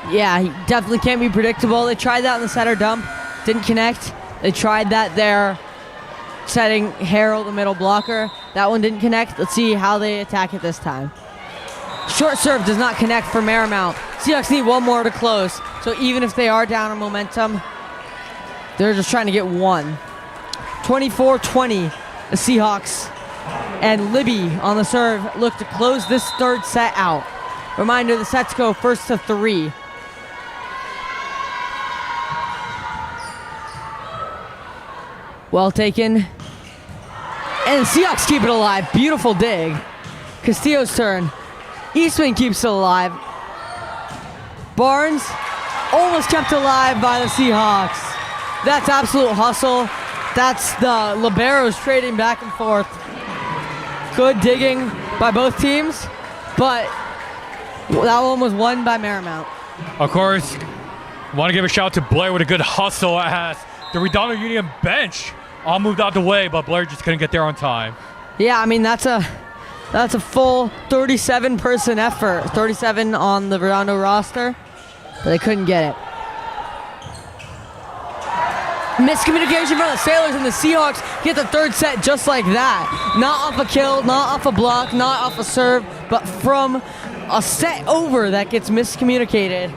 Yeah, he definitely can't be predictable. They tried that on the setter dump, didn't connect. They tried that there, setting Harold the middle blocker. That one didn't connect. Let's see how they attack it this time. Short serve does not connect for Marymount. Seahawks need one more to close. So even if they are down on momentum, they're just trying to get one. 24-20, the Seahawks. And Libby on the serve look to close this third set out. Reminder, the sets go first to 3. Well taken. And the Seahawks keep it alive. Beautiful dig. Castillo's turn. Eastman keeps it alive. Barnes almost kept alive by the Seahawks. That's absolute hustle. That's the liberos trading back and forth. Good digging by both teams, but that one was won by Marymount. Of course, want to give a shout out to Blair with a good hustle as the Redondo Union bench all moved out the way, but Blair just couldn't get there on time. Yeah, I mean, that's a full 37-person effort. 37 on the Redondo roster, but they couldn't get it. Miscommunication from the Sailors, and the Seahawks get the third set just like that. Not off a kill, not off a block, not off a serve, but from a set over that gets miscommunicated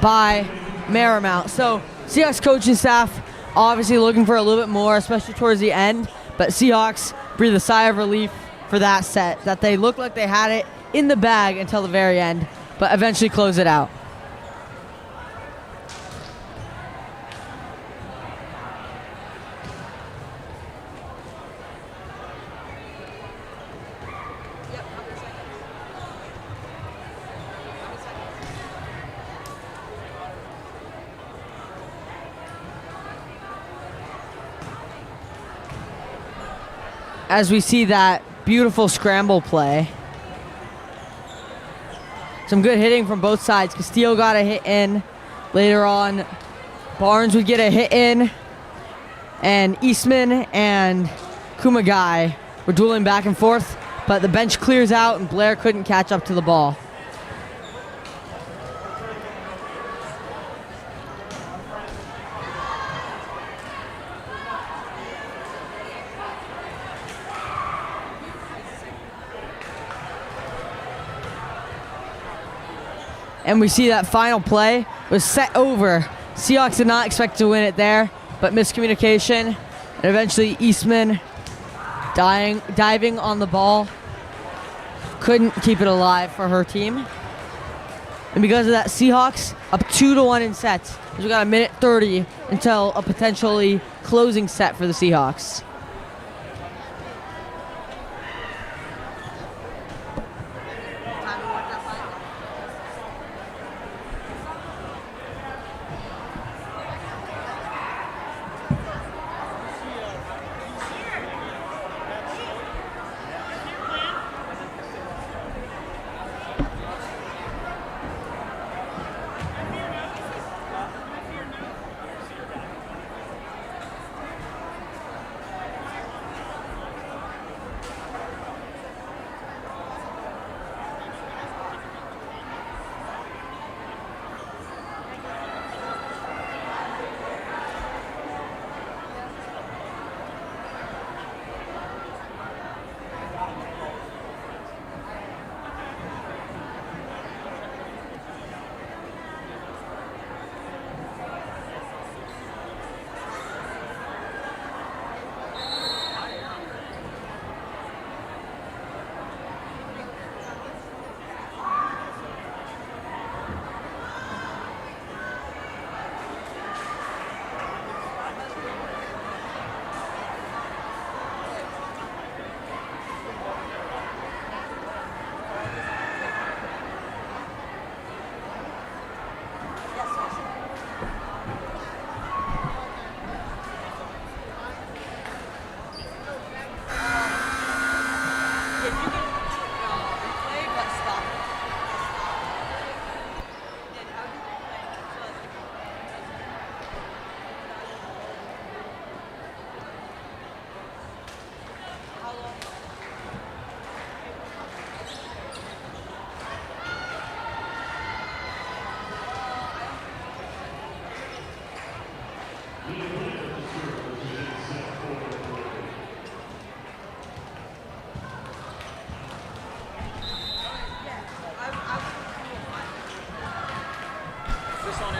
by Marymount. So Seahawks coaching staff obviously looking for a little bit more, especially towards the end, but Seahawks breathe a sigh of relief for that set, that they looked like they had it in the bag until the very end, but eventually close it out. As we see that beautiful scramble play. Some good hitting from both sides. Castillo got a hit in. Later on, Barnes would get a hit in. And Eastman and Kumagai were dueling back and forth, but the bench clears out and Blair couldn't catch up to the ball. And we see that final play was set over. Seahawks did not expect to win it there, but miscommunication. And eventually Eastman diving on the ball. Couldn't keep it alive for her team. And because of that, Seahawks up 2-1 in sets. We got a minute 30 until a potentially closing set for the Seahawks.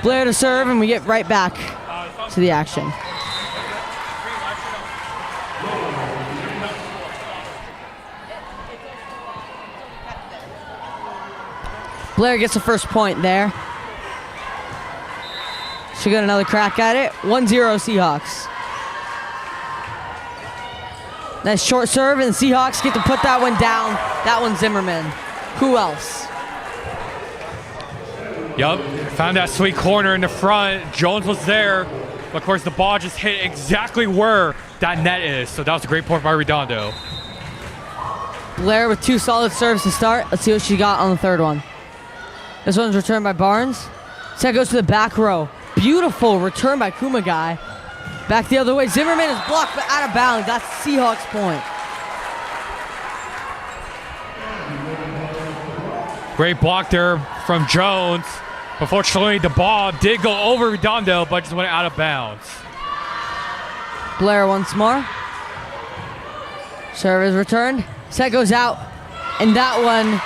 Blair to serve, and we get right back to the action. Blair gets the first point there. She'll get another crack at it. 1-0 Seahawks. Nice short serve, and the Seahawks get to put that one down. That one's Zimmerman. Who else? Yup, found that sweet corner in the front. Jones was there. But of course, the ball just hit exactly where that net is. So that was a great point by Redondo. Blair with 2 solid serves to start. Let's see what she got on the third one. This one's returned by Barnes. Set goes to the back row. Beautiful return by Kumagai. Back the other way. Zimmerman is blocked but out of bounds. That's Seahawks point. Great block there from Jones. Unfortunately, the ball did go over Redondo, but just went out of bounds. Blair once more. Serve is returned. Set goes out. And that one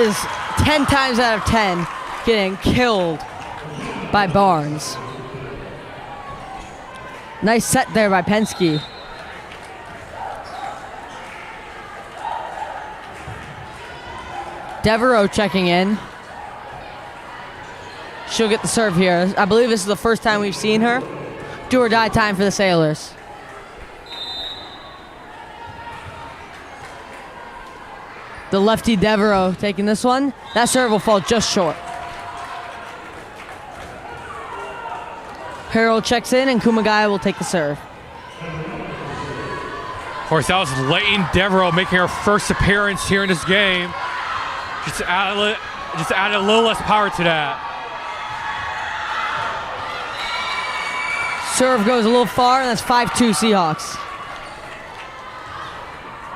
is 10 times out of 10 getting killed by Barnes. Nice set there by Penske. Devereaux checking in. She'll get the serve here. I believe this is the first time we've seen her. Do or die time for the Sailors. The lefty Devereaux taking this one. That serve will fall just short. Harold checks in, and Kumagai will take the serve. Of course, that was Leighton Devereaux making her first appearance here in this game. Just added a little less power to that. Serve goes a little far, and that's 5-2 Seahawks.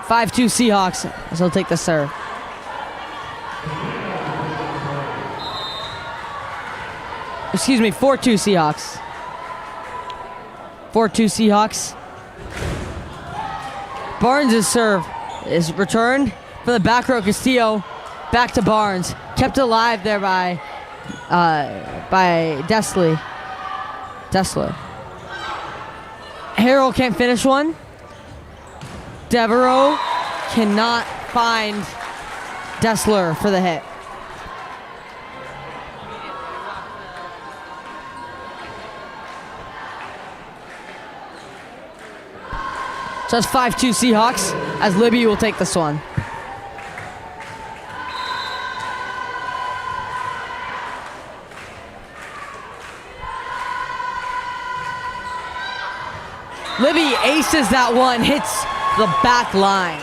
5-2 Seahawks, so he'll take the serve. Excuse me, 4-2 Seahawks. 4-2 Seahawks. Barnes' serve is returned from the back row. Castillo back to Barnes. Kept alive there by Dessler. Harrell can't finish one. Devereaux cannot find Dessler for the hit. So that's 5-2 Seahawks, as Libby will take this one. Libby aces that one, hits the back line.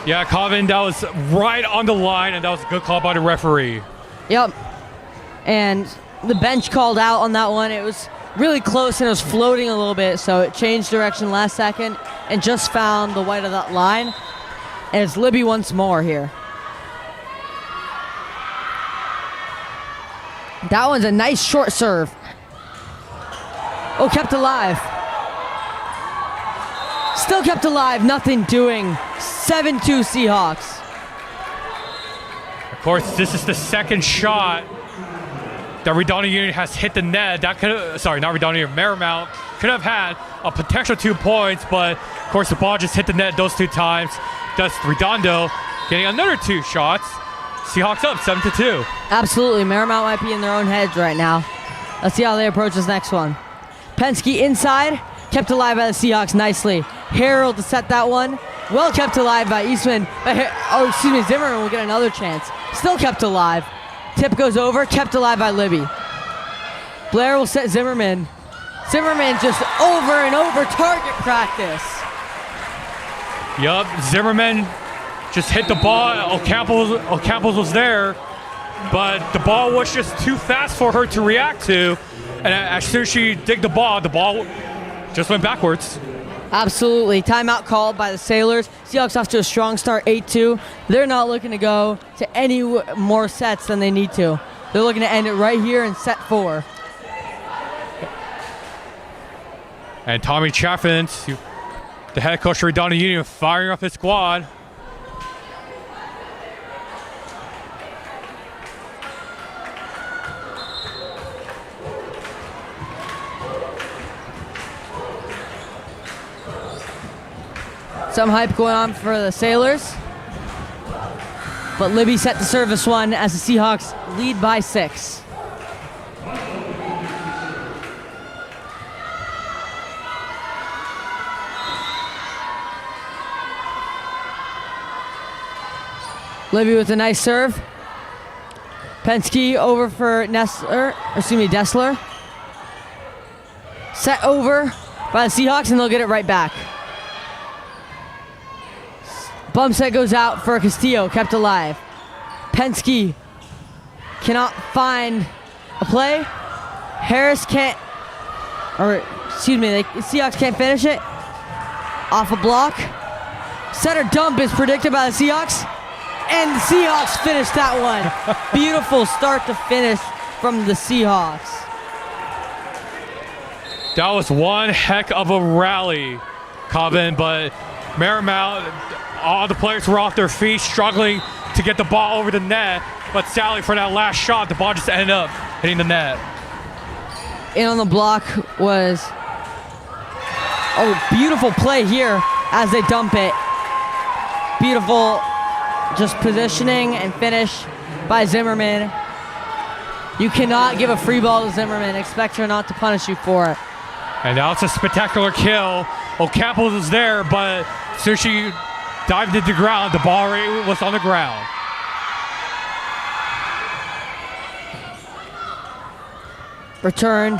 Yeah, Colvin, that was right on the line, and that was a good call by the referee. Yep. And the bench called out on that one. It was really close, and it was floating a little bit, so it changed direction last second and just found the white of that line. And it's Libby once more here. That one's a nice short serve. Oh, kept alive. Still kept alive, nothing doing. 7-2 Seahawks. Of course, this is the second shot that Redondo Union has hit the net. That could have, sorry, not Redondo Union, Marymount could have had a potential 2 points, but of course the ball just hit the net those 2 times. Thus Redondo getting another 2 shots. Seahawks up 7-2. Absolutely, Marymount might be in their own heads right now. Let's see how they approach this next one. Penske inside, kept alive by the Seahawks nicely. Harold to set that one. Well kept alive by Eastman. Zimmerman will get another chance. Still kept alive. Tip goes over, kept alive by Libby. Blair will set Zimmerman. Zimmerman just over and over target practice. Yup, Zimmerman just hit the ball. O'Campbell was there, but the ball was just too fast for her to react to. And as soon as she digged the ball just went backwards. Absolutely. Timeout called by the Sailors. Seahawks off to a strong start, 8-2. They're not looking to go to any more sets than they need to. They're looking to end it right here in set 4. And Tommy Chaffin, the head coach of Redondo Union, firing up his squad. Some hype going on for the Sailors. But Libby set to serve this one as the Seahawks lead by 6. Libby with a nice serve. Penske over for Dessler. Set over by the Seahawks, and they'll get it right back. Bump set goes out for Castillo, kept alive. Penske cannot find a play. Harris can't, the Seahawks can't finish it. Off a block. Setter dump is predicted by the Seahawks. And the Seahawks finish that one. Beautiful start to finish from the Seahawks. That was one heck of a rally, Cobbin, but Marymount, all the players were off their feet, struggling to get the ball over the net, but sadly for that last shot, the ball just ended up hitting the net. In on the block was beautiful play here as they dump it. Beautiful just positioning and finish by Zimmerman. You cannot give a free ball to Zimmerman. Expect her not to punish you for it. And now it's a spectacular kill. Ocampo was there, but as soon as she dived into the ground, the ball was on the ground. Returned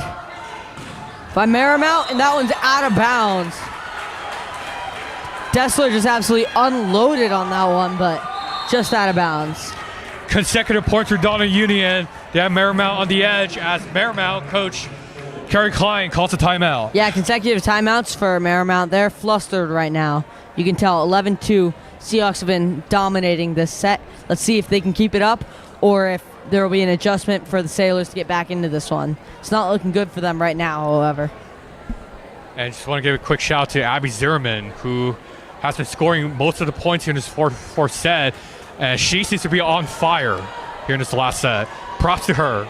by Marymount, and that one's out of bounds. Dessler just absolutely unloaded on that one, but just out of bounds. Consecutive points for Redondo Union. They have Marymount on the edge as Marymount coach Kerry Klein calls a timeout. Yeah, consecutive timeouts for Marymount. They're flustered right now. You can tell 11-2. Seahawks have been dominating this set. Let's see if they can keep it up or if there will be an adjustment for the Sailors to get back into this one. It's not looking good for them right now, however. And just want to give a quick shout out to Abby Zimmerman, who has been scoring most of the points here in this fourth set. And she seems to be on fire here in this last set. Props to her.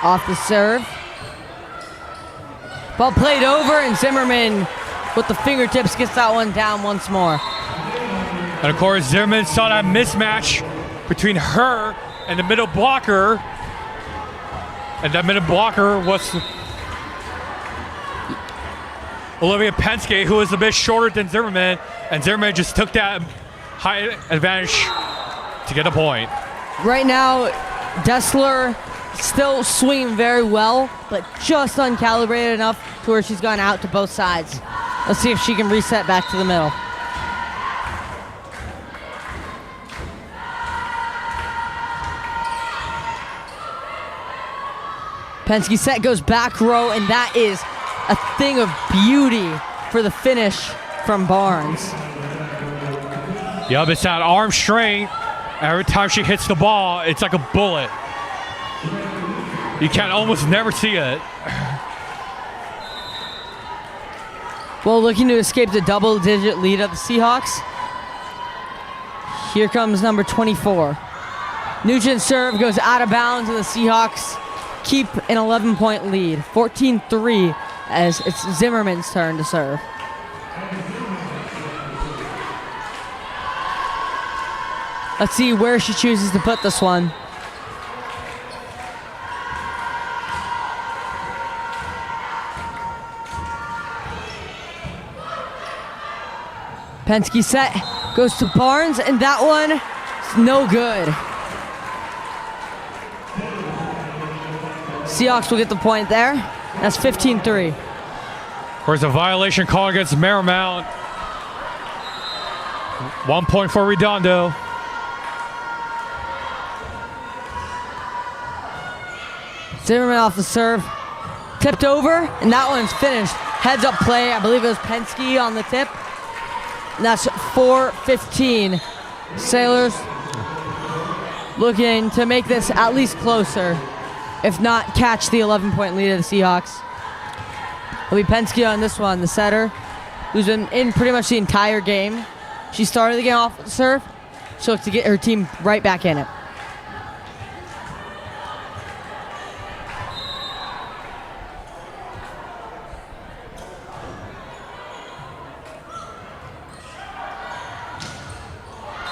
Off the serve. Ball played over, and Zimmerman with the fingertips gets that one down once more. And of course, Zimmerman saw that mismatch between her and the middle blocker. And that middle blocker was Olivia Penske, who was a bit shorter than Zimmerman. And Zimmerman just took that high advantage to get a point. Right now, Dessler still swinging very well, but just uncalibrated enough to where she's gone out to both sides. Let's see if she can reset back to the middle. Penske set goes back row, and that is a thing of beauty for the finish from Barnes. Yup, it's that arm strength. Every time she hits the ball, it's like a bullet. You can almost never see it. Well, looking to escape the double-digit lead of the Seahawks. Here comes number 24. Nugent's serve goes out of bounds, and the Seahawks keep an 11-point lead. 14-3 as it's Zimmerman's turn to serve. Let's see where she chooses to put this one. Penske set goes to Barnes, and that one is no good. Seahawks will get the point there. That's 15-3. Of course, a violation call against Marymount. 1 point for Redondo. Zimmerman off the serve. Tipped over, and that one's finished. Heads up play. I believe it was Penske on the tip. And that's 4-15. Sailors looking to make this at least closer, if not catch the 11-point lead of the Seahawks. It'll be Penske on this one, the setter, who's been in pretty much the entire game. She started the game off with the serve. She'll look to get her team right back in it.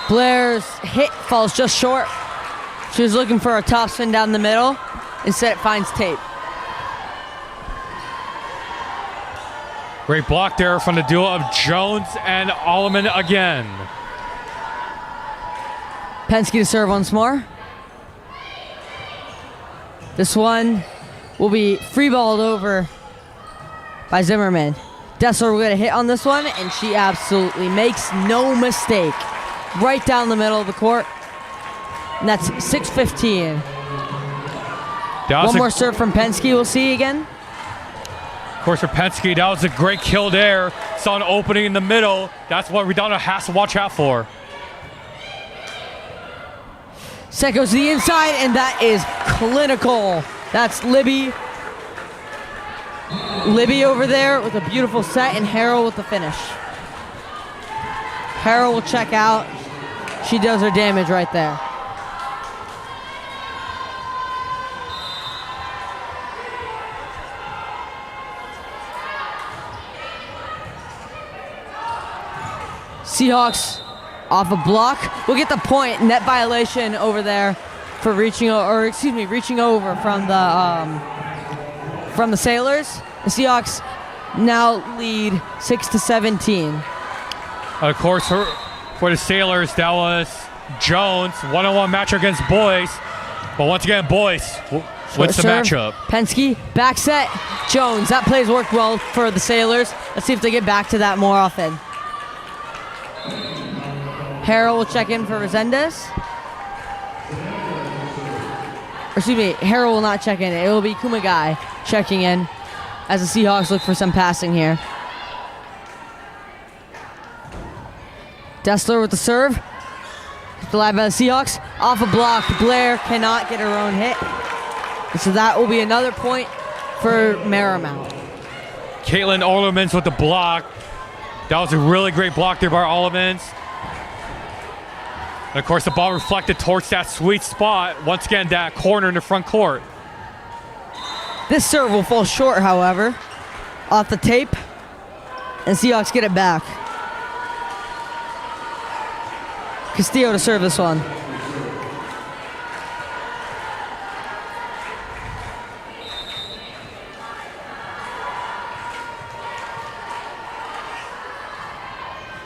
Blair's hit falls just short. She was looking for a top spin down the middle. Instead, it finds tape. Great block there from the duo of Jones and Alleman again. Penske to serve once more. This one will be free-balled over by Zimmerman. Dessler will get a hit on this one, and she absolutely makes no mistake. Right down the middle of the court. And that's 6:15. One more serve from Penske we'll see again. Of course, for Penske, that was a great kill there. Saw an opening in the middle. That's what Redondo has to watch out for. Set goes to the inside, and that is clinical. That's Libby. Libby over there with a beautiful set, and Harrell with the finish. Harrell will check out. She does her damage right there. Seahawks off a block. We'll get the point. Net violation over there for reaching over from the Sailors. The Seahawks now lead 6-17. Of course, for the Sailors, that was Jones, one-on-one match against Boyce. But once again, Boyce wins the matchup. Penske, back set, Jones. That play's worked well for the Sailors. Let's see if they get back to that more often. Harrell will check in for Resendez. Or excuse me, Harrell will not check in. It will be Kumagai checking in as the Seahawks look for some passing here. Dessler with the serve. Delivered by the Seahawks. Off a block. Blair cannot get her own hit. And so that will be another point for Marymount. Caitlin Orlemans with the block. That was a really great block there by Orlemans. And of course, the ball reflected towards that sweet spot. Once again, that corner in the front court. This serve will fall short, however, off the tape. And Seahawks get it back. Castillo to serve this one.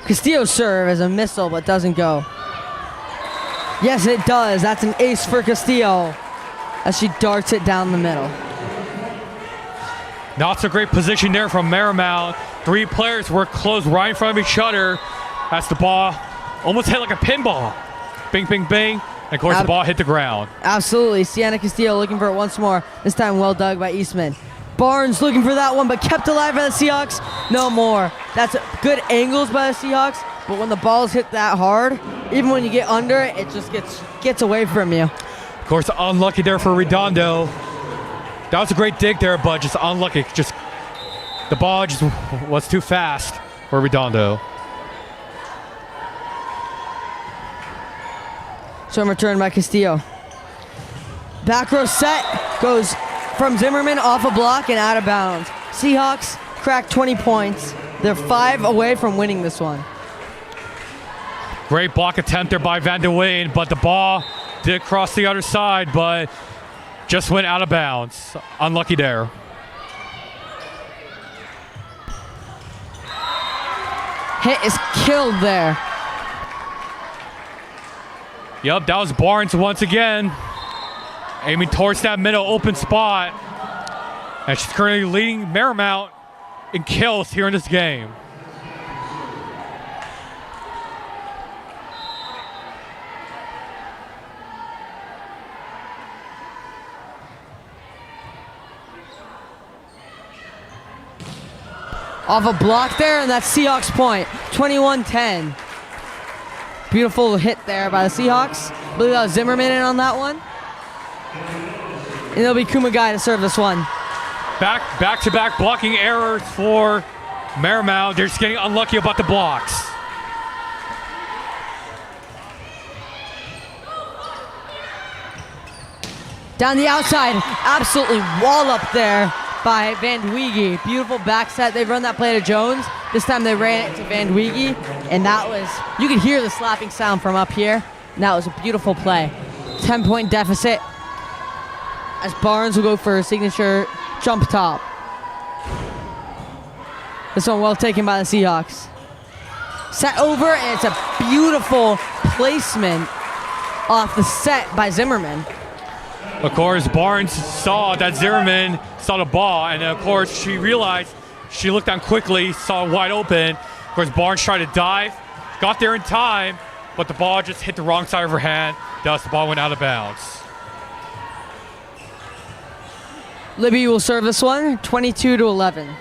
Castillo's serve is a missile, but doesn't go. Yes, it does. That's an ace for Castillo as she darts it down the middle. Not so great position there from Marymount. Three players were close right in front of each other. That's the ball. Almost hit like a pinball. Bing, bing, bing. And of course, the ball hit the ground. Absolutely. Sienna Castillo looking for it once more. This time well dug by Eastman. Barnes looking for that one, but kept alive by the Seahawks. No more. That's good angles by the Seahawks, but when the balls hit that hard, even when you get under it, it just gets away from you. Of course, unlucky there for Redondo. That was a great dig there, but just unlucky. Just the ball just was too fast for Redondo. Serve return by Castillo. Back row set goes from Zimmerman off a block and out of bounds. Seahawks crack 20 points. They're 5 away from winning this one. Great block attempt there by Van de Ween, but the ball did cross the other side, but just went out of bounds. Unlucky there. Hit is killed there. Yep, that was Barnes once again. Aiming towards that middle open spot. And she's currently leading Marymount in kills here in this game. Off a block there, and that's Seahawks point. 21-10. Beautiful hit there by the Seahawks. I believe that was Zimmerman in on that one. And it'll be Kumagai to serve this one. Back-to-back blocking errors for Marymount. They're just getting unlucky about the blocks. Down the outside, absolutely wall up there by Van Dweege. Beautiful back set. They've run that play to Jones. This time they ran it to Van Dweege, and that was, you could hear the slapping sound from up here, and that was a beautiful play. 10-point deficit as Barnes will go for a signature jump top. This one well taken by the Seahawks. Set over, and it's a beautiful placement off the set by Zimmerman. Of course, Barnes saw that Zimmerman saw the ball, and of course, she realized, she looked down quickly, saw it wide open. Of course, Barnes tried to dive, got there in time, but the ball just hit the wrong side of her hand, thus the ball went out of bounds. Libby will serve this one, 22-11.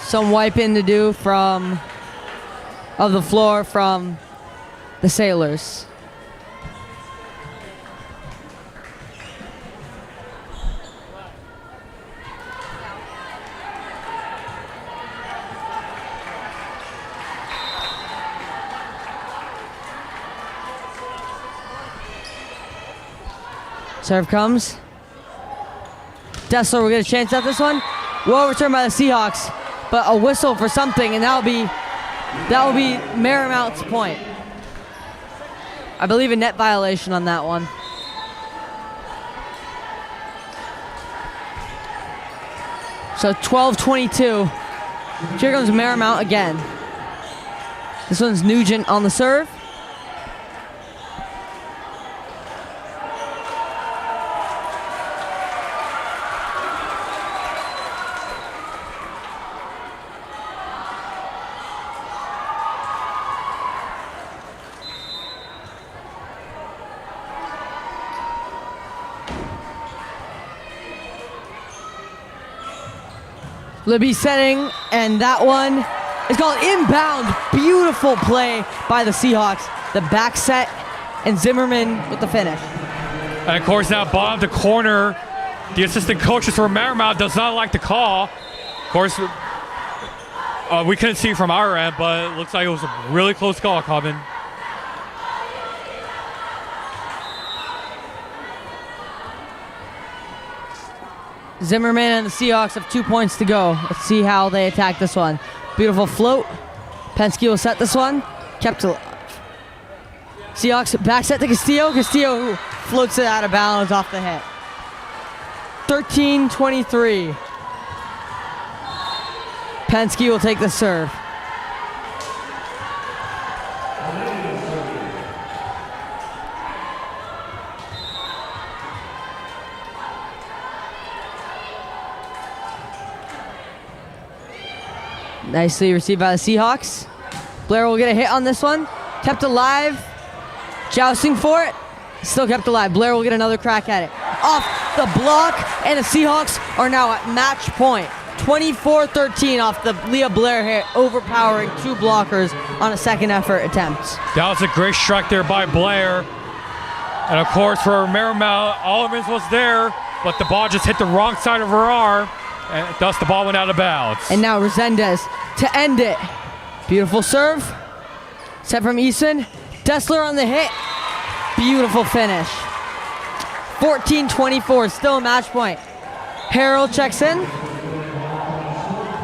Some wiping to do of the floor from the Sailors. Serve comes. Dessler will get a chance at this one. Well returned by the Seahawks, but a whistle for something, and that will be Marymount's point. I believe a net violation on that one. So 12-22. Here comes Marymount again. This one's Nugent on the serve. Libby setting, and that one is called inbound. Beautiful play by the Seahawks. The back set, and Zimmerman with the finish. And of course, now bottom of the corner, the assistant coaches for Marymount does not like the call. Of course, we couldn't see from our end, but it looks like it was a really close call, Cobbin. Zimmerman and the Seahawks have 2 points to go. Let's see how they attack this one. Beautiful float. Penske will set this one. Kept alive. Seahawks back set to Castillo. Castillo floats it out of bounds off the hit. 13-23. Penske will take the serve. Nicely received by the Seahawks. Blair will get a hit on this one. Kept alive. Jousting for it. Still kept alive. Blair will get another crack at it. Off the block, and the Seahawks are now at match point. 24-13 off the Leah Blair hit, overpowering two blockers on a second effort attempt. That was a great strike there by Blair. And of course, for Marymount, Allemans was there, but the ball just hit the wrong side of her arm, and thus the ball went out of bounds. And now Resendez to end it. Beautiful serve. Set from Eason. Dessler on the hit. Beautiful finish. 14-24, still a match point. Harrell checks in.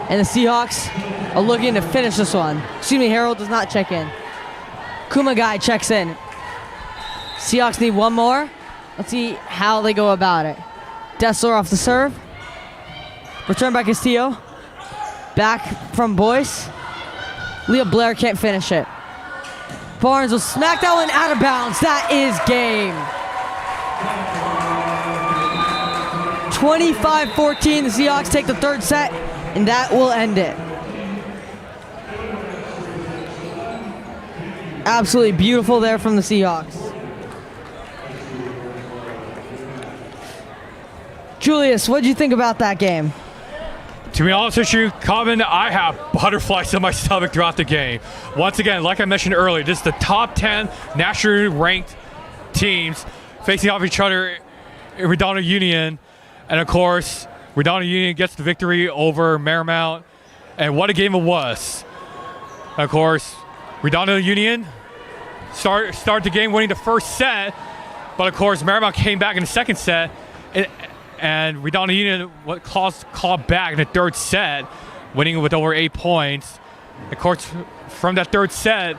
And the Seahawks are looking to finish this one. Excuse me, Harrell does not check in. Kumagai checks in. Seahawks need one more. Let's see how they go about it. Dessler off the serve. Return by Castillo. Back from Boyce. Leah Blair can't finish it. Barnes will smack that one out of bounds. That is game. 25-14, the Seahawks take the third set, and that will end it. Absolutely beautiful there from the Seahawks. Julius, what did you think about that game? To be honest with you, Common, I have butterflies in my stomach throughout the game. Once again, like I mentioned earlier, this is the top 10 nationally ranked teams facing off each other in Redondo Union. And of course, Redondo Union gets the victory over Marymount. And what a game it was. Of course, Redondo Union start the game winning the first set. But of course, Marymount came back in the second set. And Redondo Union clawed back in the third set, winning with over 8 points. Of course, from that third set,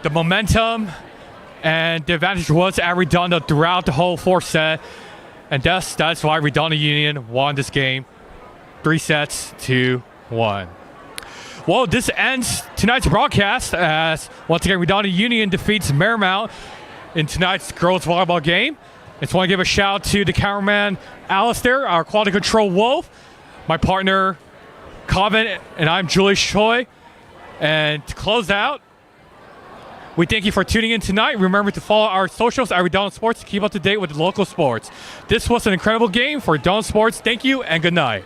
the momentum and the advantage was at Redondo throughout the whole fourth set. And that's why Redondo Union won this game 3-1. Well, this ends tonight's broadcast as, once again, Redondo Union defeats Marymount in tonight's girls volleyball game. I just want to give a shout out to the cameraman, Alistair, our quality control wolf, my partner, Coven, and I'm Julius Choi. And to close out, we thank you for tuning in tonight. Remember to follow our socials at Redondo Sports to keep up to date with local sports. This was an incredible game for Redondo Sports. Thank you and good night.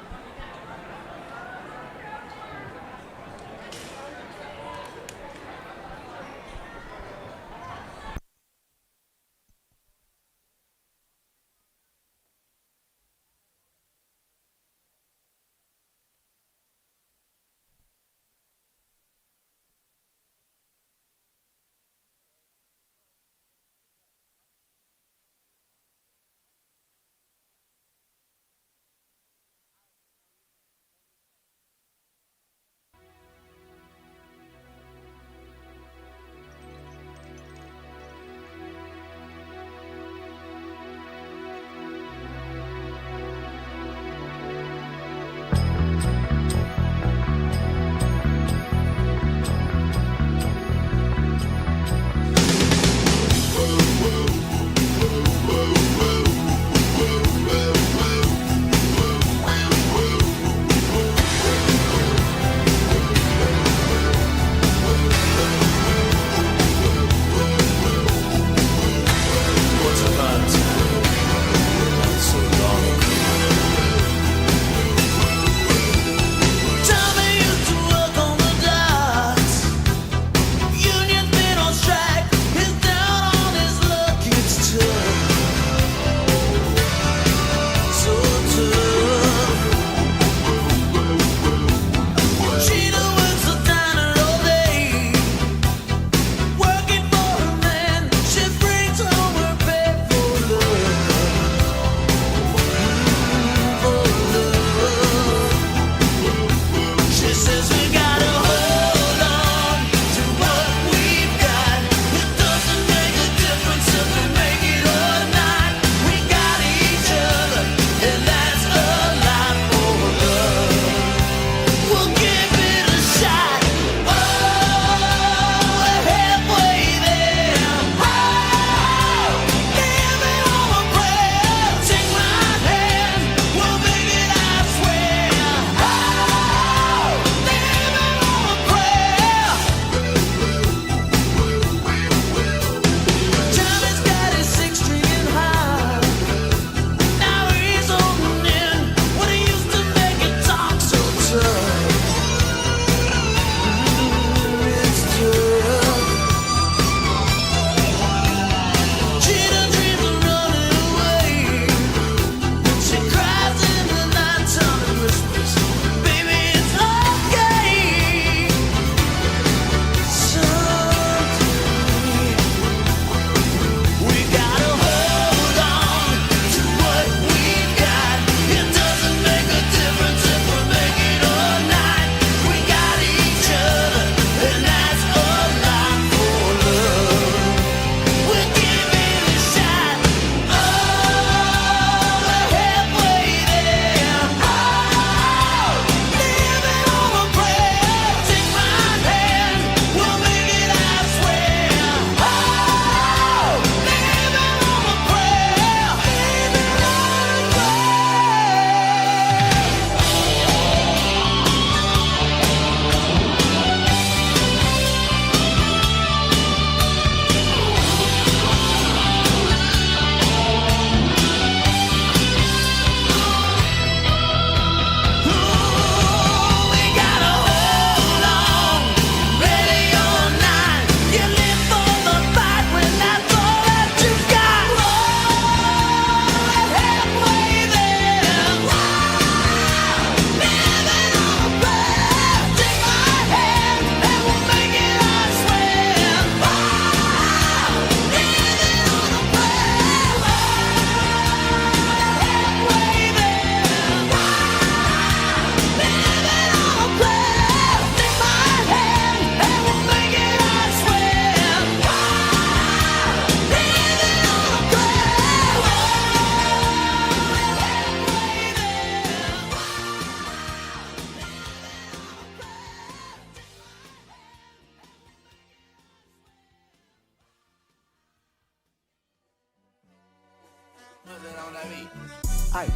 Aye,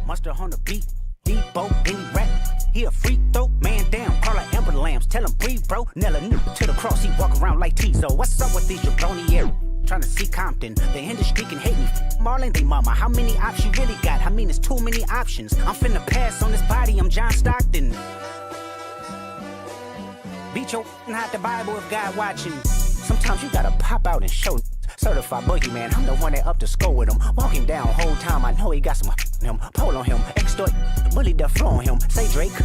mustard on the beat, Debo, any rap. He a freak though, man down, call her Amber Lambs, tell him breathe, bro. Nella new to the cross, he walk around like Tizo. What's up with these jabroni air? Trying to see Compton, the industry can hate me. Marlon, they mama, how many ops you really got? I mean, it's too many options. I'm finna pass on this body, I'm John Stockton. Beat your hide the Bible if God watching. Sometimes you gotta pop out and show. Certified boogeyman, I'm the one that up to score with him. Walk him down whole time, I know he got some him. Pull on him, extort, bully the floor on him. Say Drake,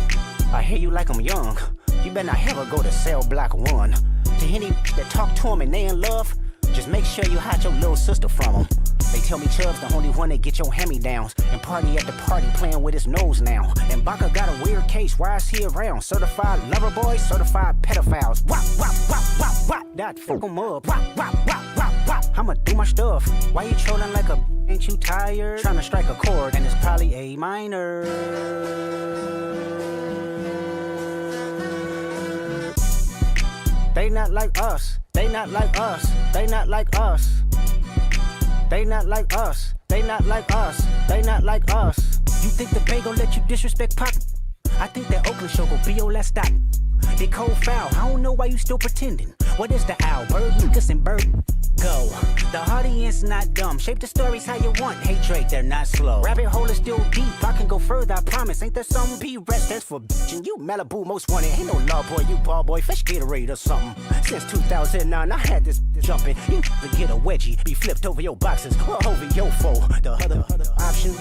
I hear you like I'm young. You better not ever go to cell block 1. To any that talk to him and they in love, just make sure you hide your little sister from him. They tell me Chubb's the only one that get your hand-me-downs and party at the party playing with his nose now. And Baca got a weird case, why is he around? Certified lover boys, certified pedophiles. Wop, wop, wop, wop, wop, that fuck him up. Wop, wop, wop, wop, wop, I'ma do my stuff. Why you trolling like a ain't you tired? Trying to strike a chord and it's probably A minor. They not like us, they not like us, they not like us. They not like us, they not like us, they not like us. You think the Bay gon' let you disrespect Pop? I think that Oakland show gon' be your last stop. They cold foul, I don't know why you still pretending. What is the owl? Bird, Lucas, and Bird. Go. The audience not dumb. Shape the stories how you want. Hey Drake, they're not slow. Rabbit hole is still deep. I can go further, I promise. Ain't there some B-rest that's for bitchin'? You Malibu most wanted. Ain't no law boy, you ball boy. Fish Gatorade or something. Since 2009, I had this jumping. You to get a wedgie, be flipped over your boxes or over your foe. The other option.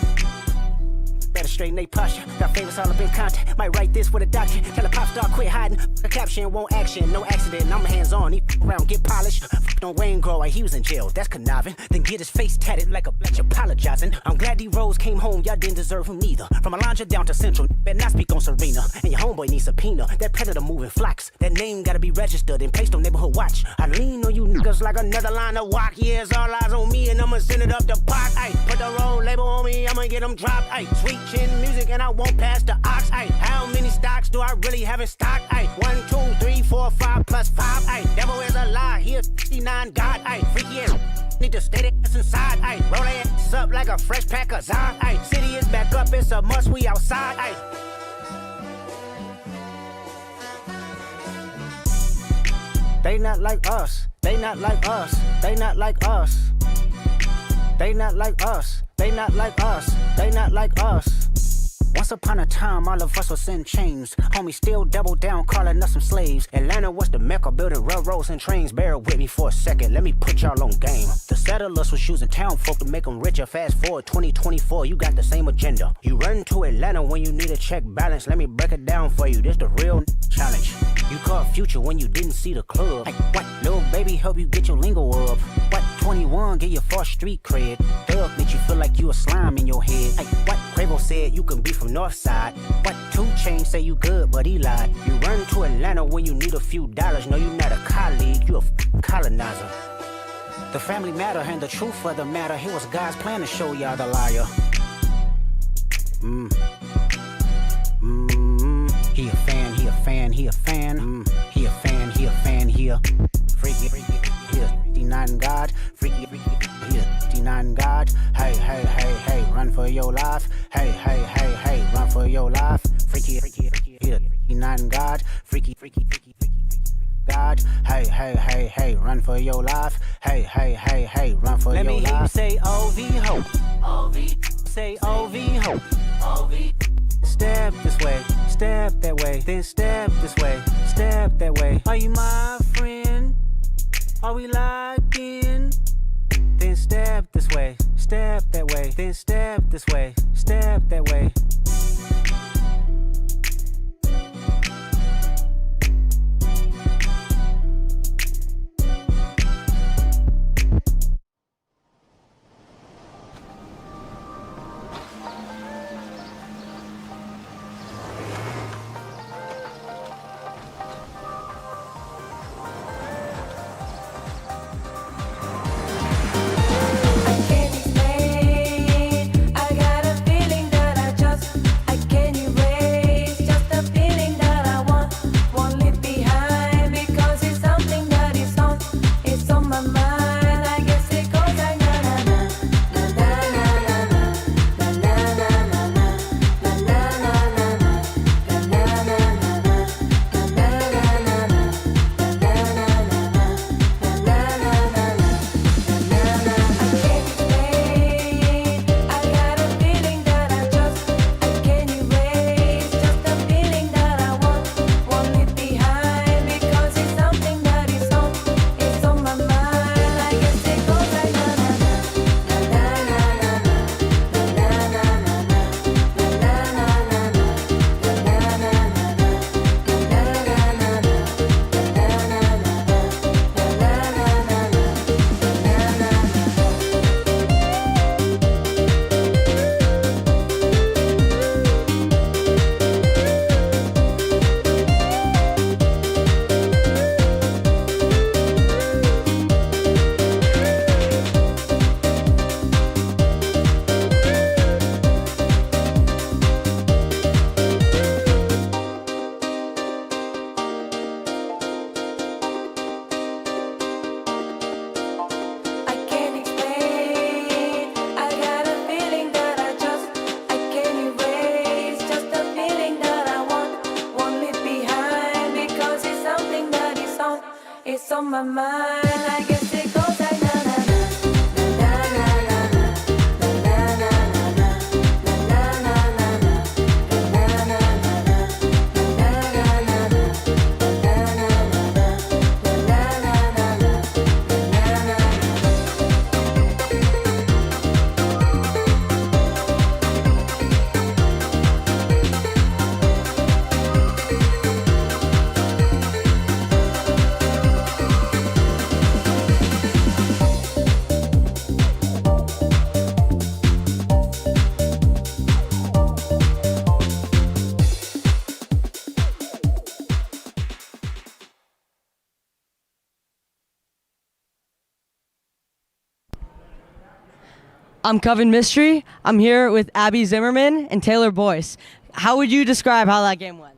Better straighten they posture. Got favorites all up in contact. Might write this with a doctor. Tell a pop star quit hiding. A caption won't action. No accident. I'm hands on. He around get polished. Don't Wayne grow. He was in jail. That's conniving. Then get his face tatted like a bitch apologizing. I'm glad D-Rose came home. Y'all didn't deserve him neither. From Alondra down to Central. Better not speak on Serena. And your homeboy needs subpoena. That predator moving flocks. That name gotta be registered and placed on neighborhood watch. I lean on you niggas like another line of walk. Yeah, it's all eyes on me and I'ma send it up the pot. Ay, put the roll label on me. I'ma get them dropped. Ay, sweet chin music and I won't pass the ox. Ay, how many stocks do I really have in stock? Ay, 1, 2, 3, 4, 5 plus 5. Ay, devil is a lie. He a 69 God. Ay, freaky ass. Need to stay their ass inside. Ay, roll their ass up like a fresh pack of Zod. Ay, city is back up. It's a must. We outside. Ay. They not like us. They not like us. They not like us. They not like us. They not like us. They not like us. Once upon a time, all of us was in chains. Homie still double down, calling us some slaves. Atlanta was the mecca, building railroads and trains. Bear with me for a second, let me put y'all on game. The settlers was using town folk to make them richer. Fast forward 2024, you got the same agenda. You run to Atlanta when you need a check balance. Let me break it down for you, this the real challenge. You caught Future when you didn't see the club. Hey, what? Little baby help you get your lingo up. What? 21 get your first street cred. Thug make you feel like you a slime in your head. Hey, what? Quavo said you can be from Northside. What? 2 Chainz say you good, but he lied. You run to Atlanta when you need a few dollars. No, you not a colleague, you a colonizer. The family matter and the truth of the matter. Here was God's plan to show y'all the liar. He a fan, he a fan, he a fan. He a fan, he a fan, he a freaky, he a 59 God. Freaky, he a 59 God. Hey, hey, hey, hey, run for your life. Hey, hey, hey, hey, run for your life. Freaky, he a 59 God. Freaky, God. Hey, hey, hey, hey, run for your life. Hey, hey, hey, hey, run for your life. Let me hear you say OV hope. OV. Say OV hope. OV. Step this way, step that way, then step this way, step that way. Are you my friend? Are we locked in? Then step this way, step that way, then step this way, step that way. I can't explain. I gotta my mind. I guess it goes like na na na na na na na na I'm Coven Mystery. I'm here with Abby Zimmerman and Taylor Boyce. How would you describe how that game went?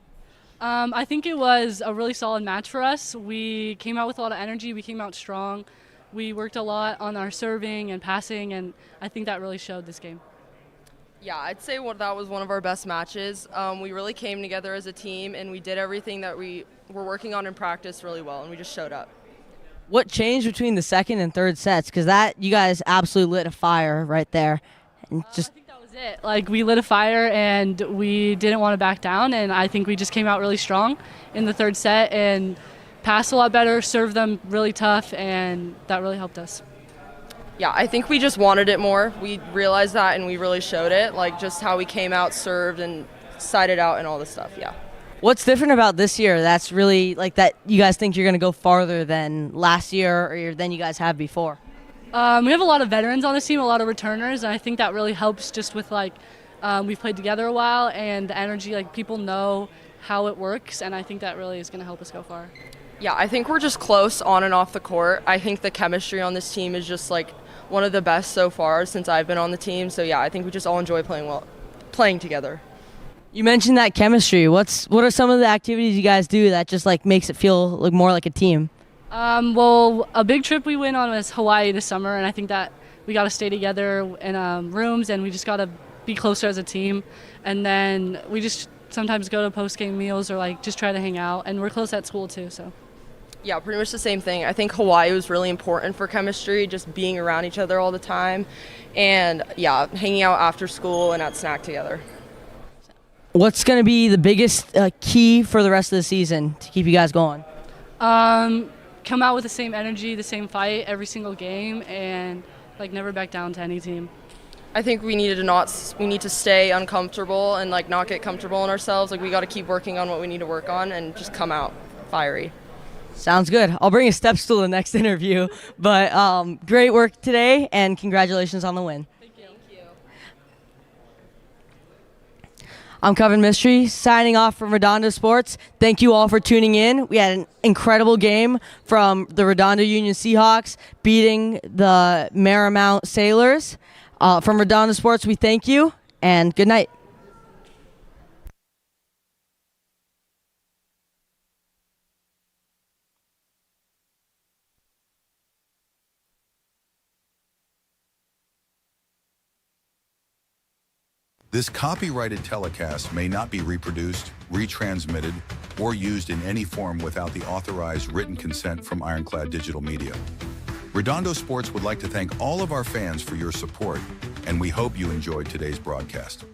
I think it was a really solid match for us. We came out with a lot of energy. We came out strong. We worked a lot on our serving and passing, and I think that really showed this game. Yeah, I'd say that was one of our best matches. We really came together as a team, and we did everything that we were working on in practice really well, and we just showed up. What changed between the second and third sets? Because that, you guys absolutely lit a fire right there. And I think that was it. Like, we lit a fire, and we didn't want to back down, and I think we just came out really strong in the third set and passed a lot better, served them really tough, and that really helped us. Yeah, I think we just wanted it more. We realized that, and we really showed it, like just how we came out, served, and sided out and all this stuff, yeah. What's different about this year that's really, like, that you guys think you're going to go farther than last year or than you guys have before? We have a lot of veterans on this team, a lot of returners, and I think that really helps just with, like, we've played together a while, and the energy, like, people know how it works, and I think that really is going to help us go far. Yeah, I think we're just close on and off the court. I think the chemistry on this team is just, like, one of the best so far since I've been on the team. So, yeah, I think we just all enjoy playing together. You mentioned that chemistry. What are some of the activities you guys do that just, like, makes it feel like more like a team? Well, a big trip we went on was Hawaii this summer, and I think that we got to stay together in rooms, and we just got to be closer as a team. And then we just sometimes go to postgame meals or, like, just try to hang out, and we're close at school too, so. Yeah, pretty much the same thing. I think Hawaii was really important for chemistry, just being around each other all the time, and, yeah, hanging out after school and at snack together. What's going to be the biggest key for the rest of the season to keep you guys going? Come out with the same energy, the same fight every single game, and, like, never back down to any team. I think we need to stay uncomfortable and, like, not get comfortable in ourselves. Like, we got to keep working on what we need to work on and just come out fiery. Sounds good. I'll bring a step stool to the next interview. But great work today, and congratulations on the win. Thank you. I'm Coven Mystery, signing off from Redondo Sports. Thank you all for tuning in. We had an incredible game from the Redondo Union Seahawks beating the Marymount Sailors. From Redondo Sports, we thank you, and good night. This copyrighted telecast may not be reproduced, retransmitted, or used in any form without the authorized written consent from Ironclad Digital Media. Redondo Sports would like to thank all of our fans for your support, and we hope you enjoyed today's broadcast.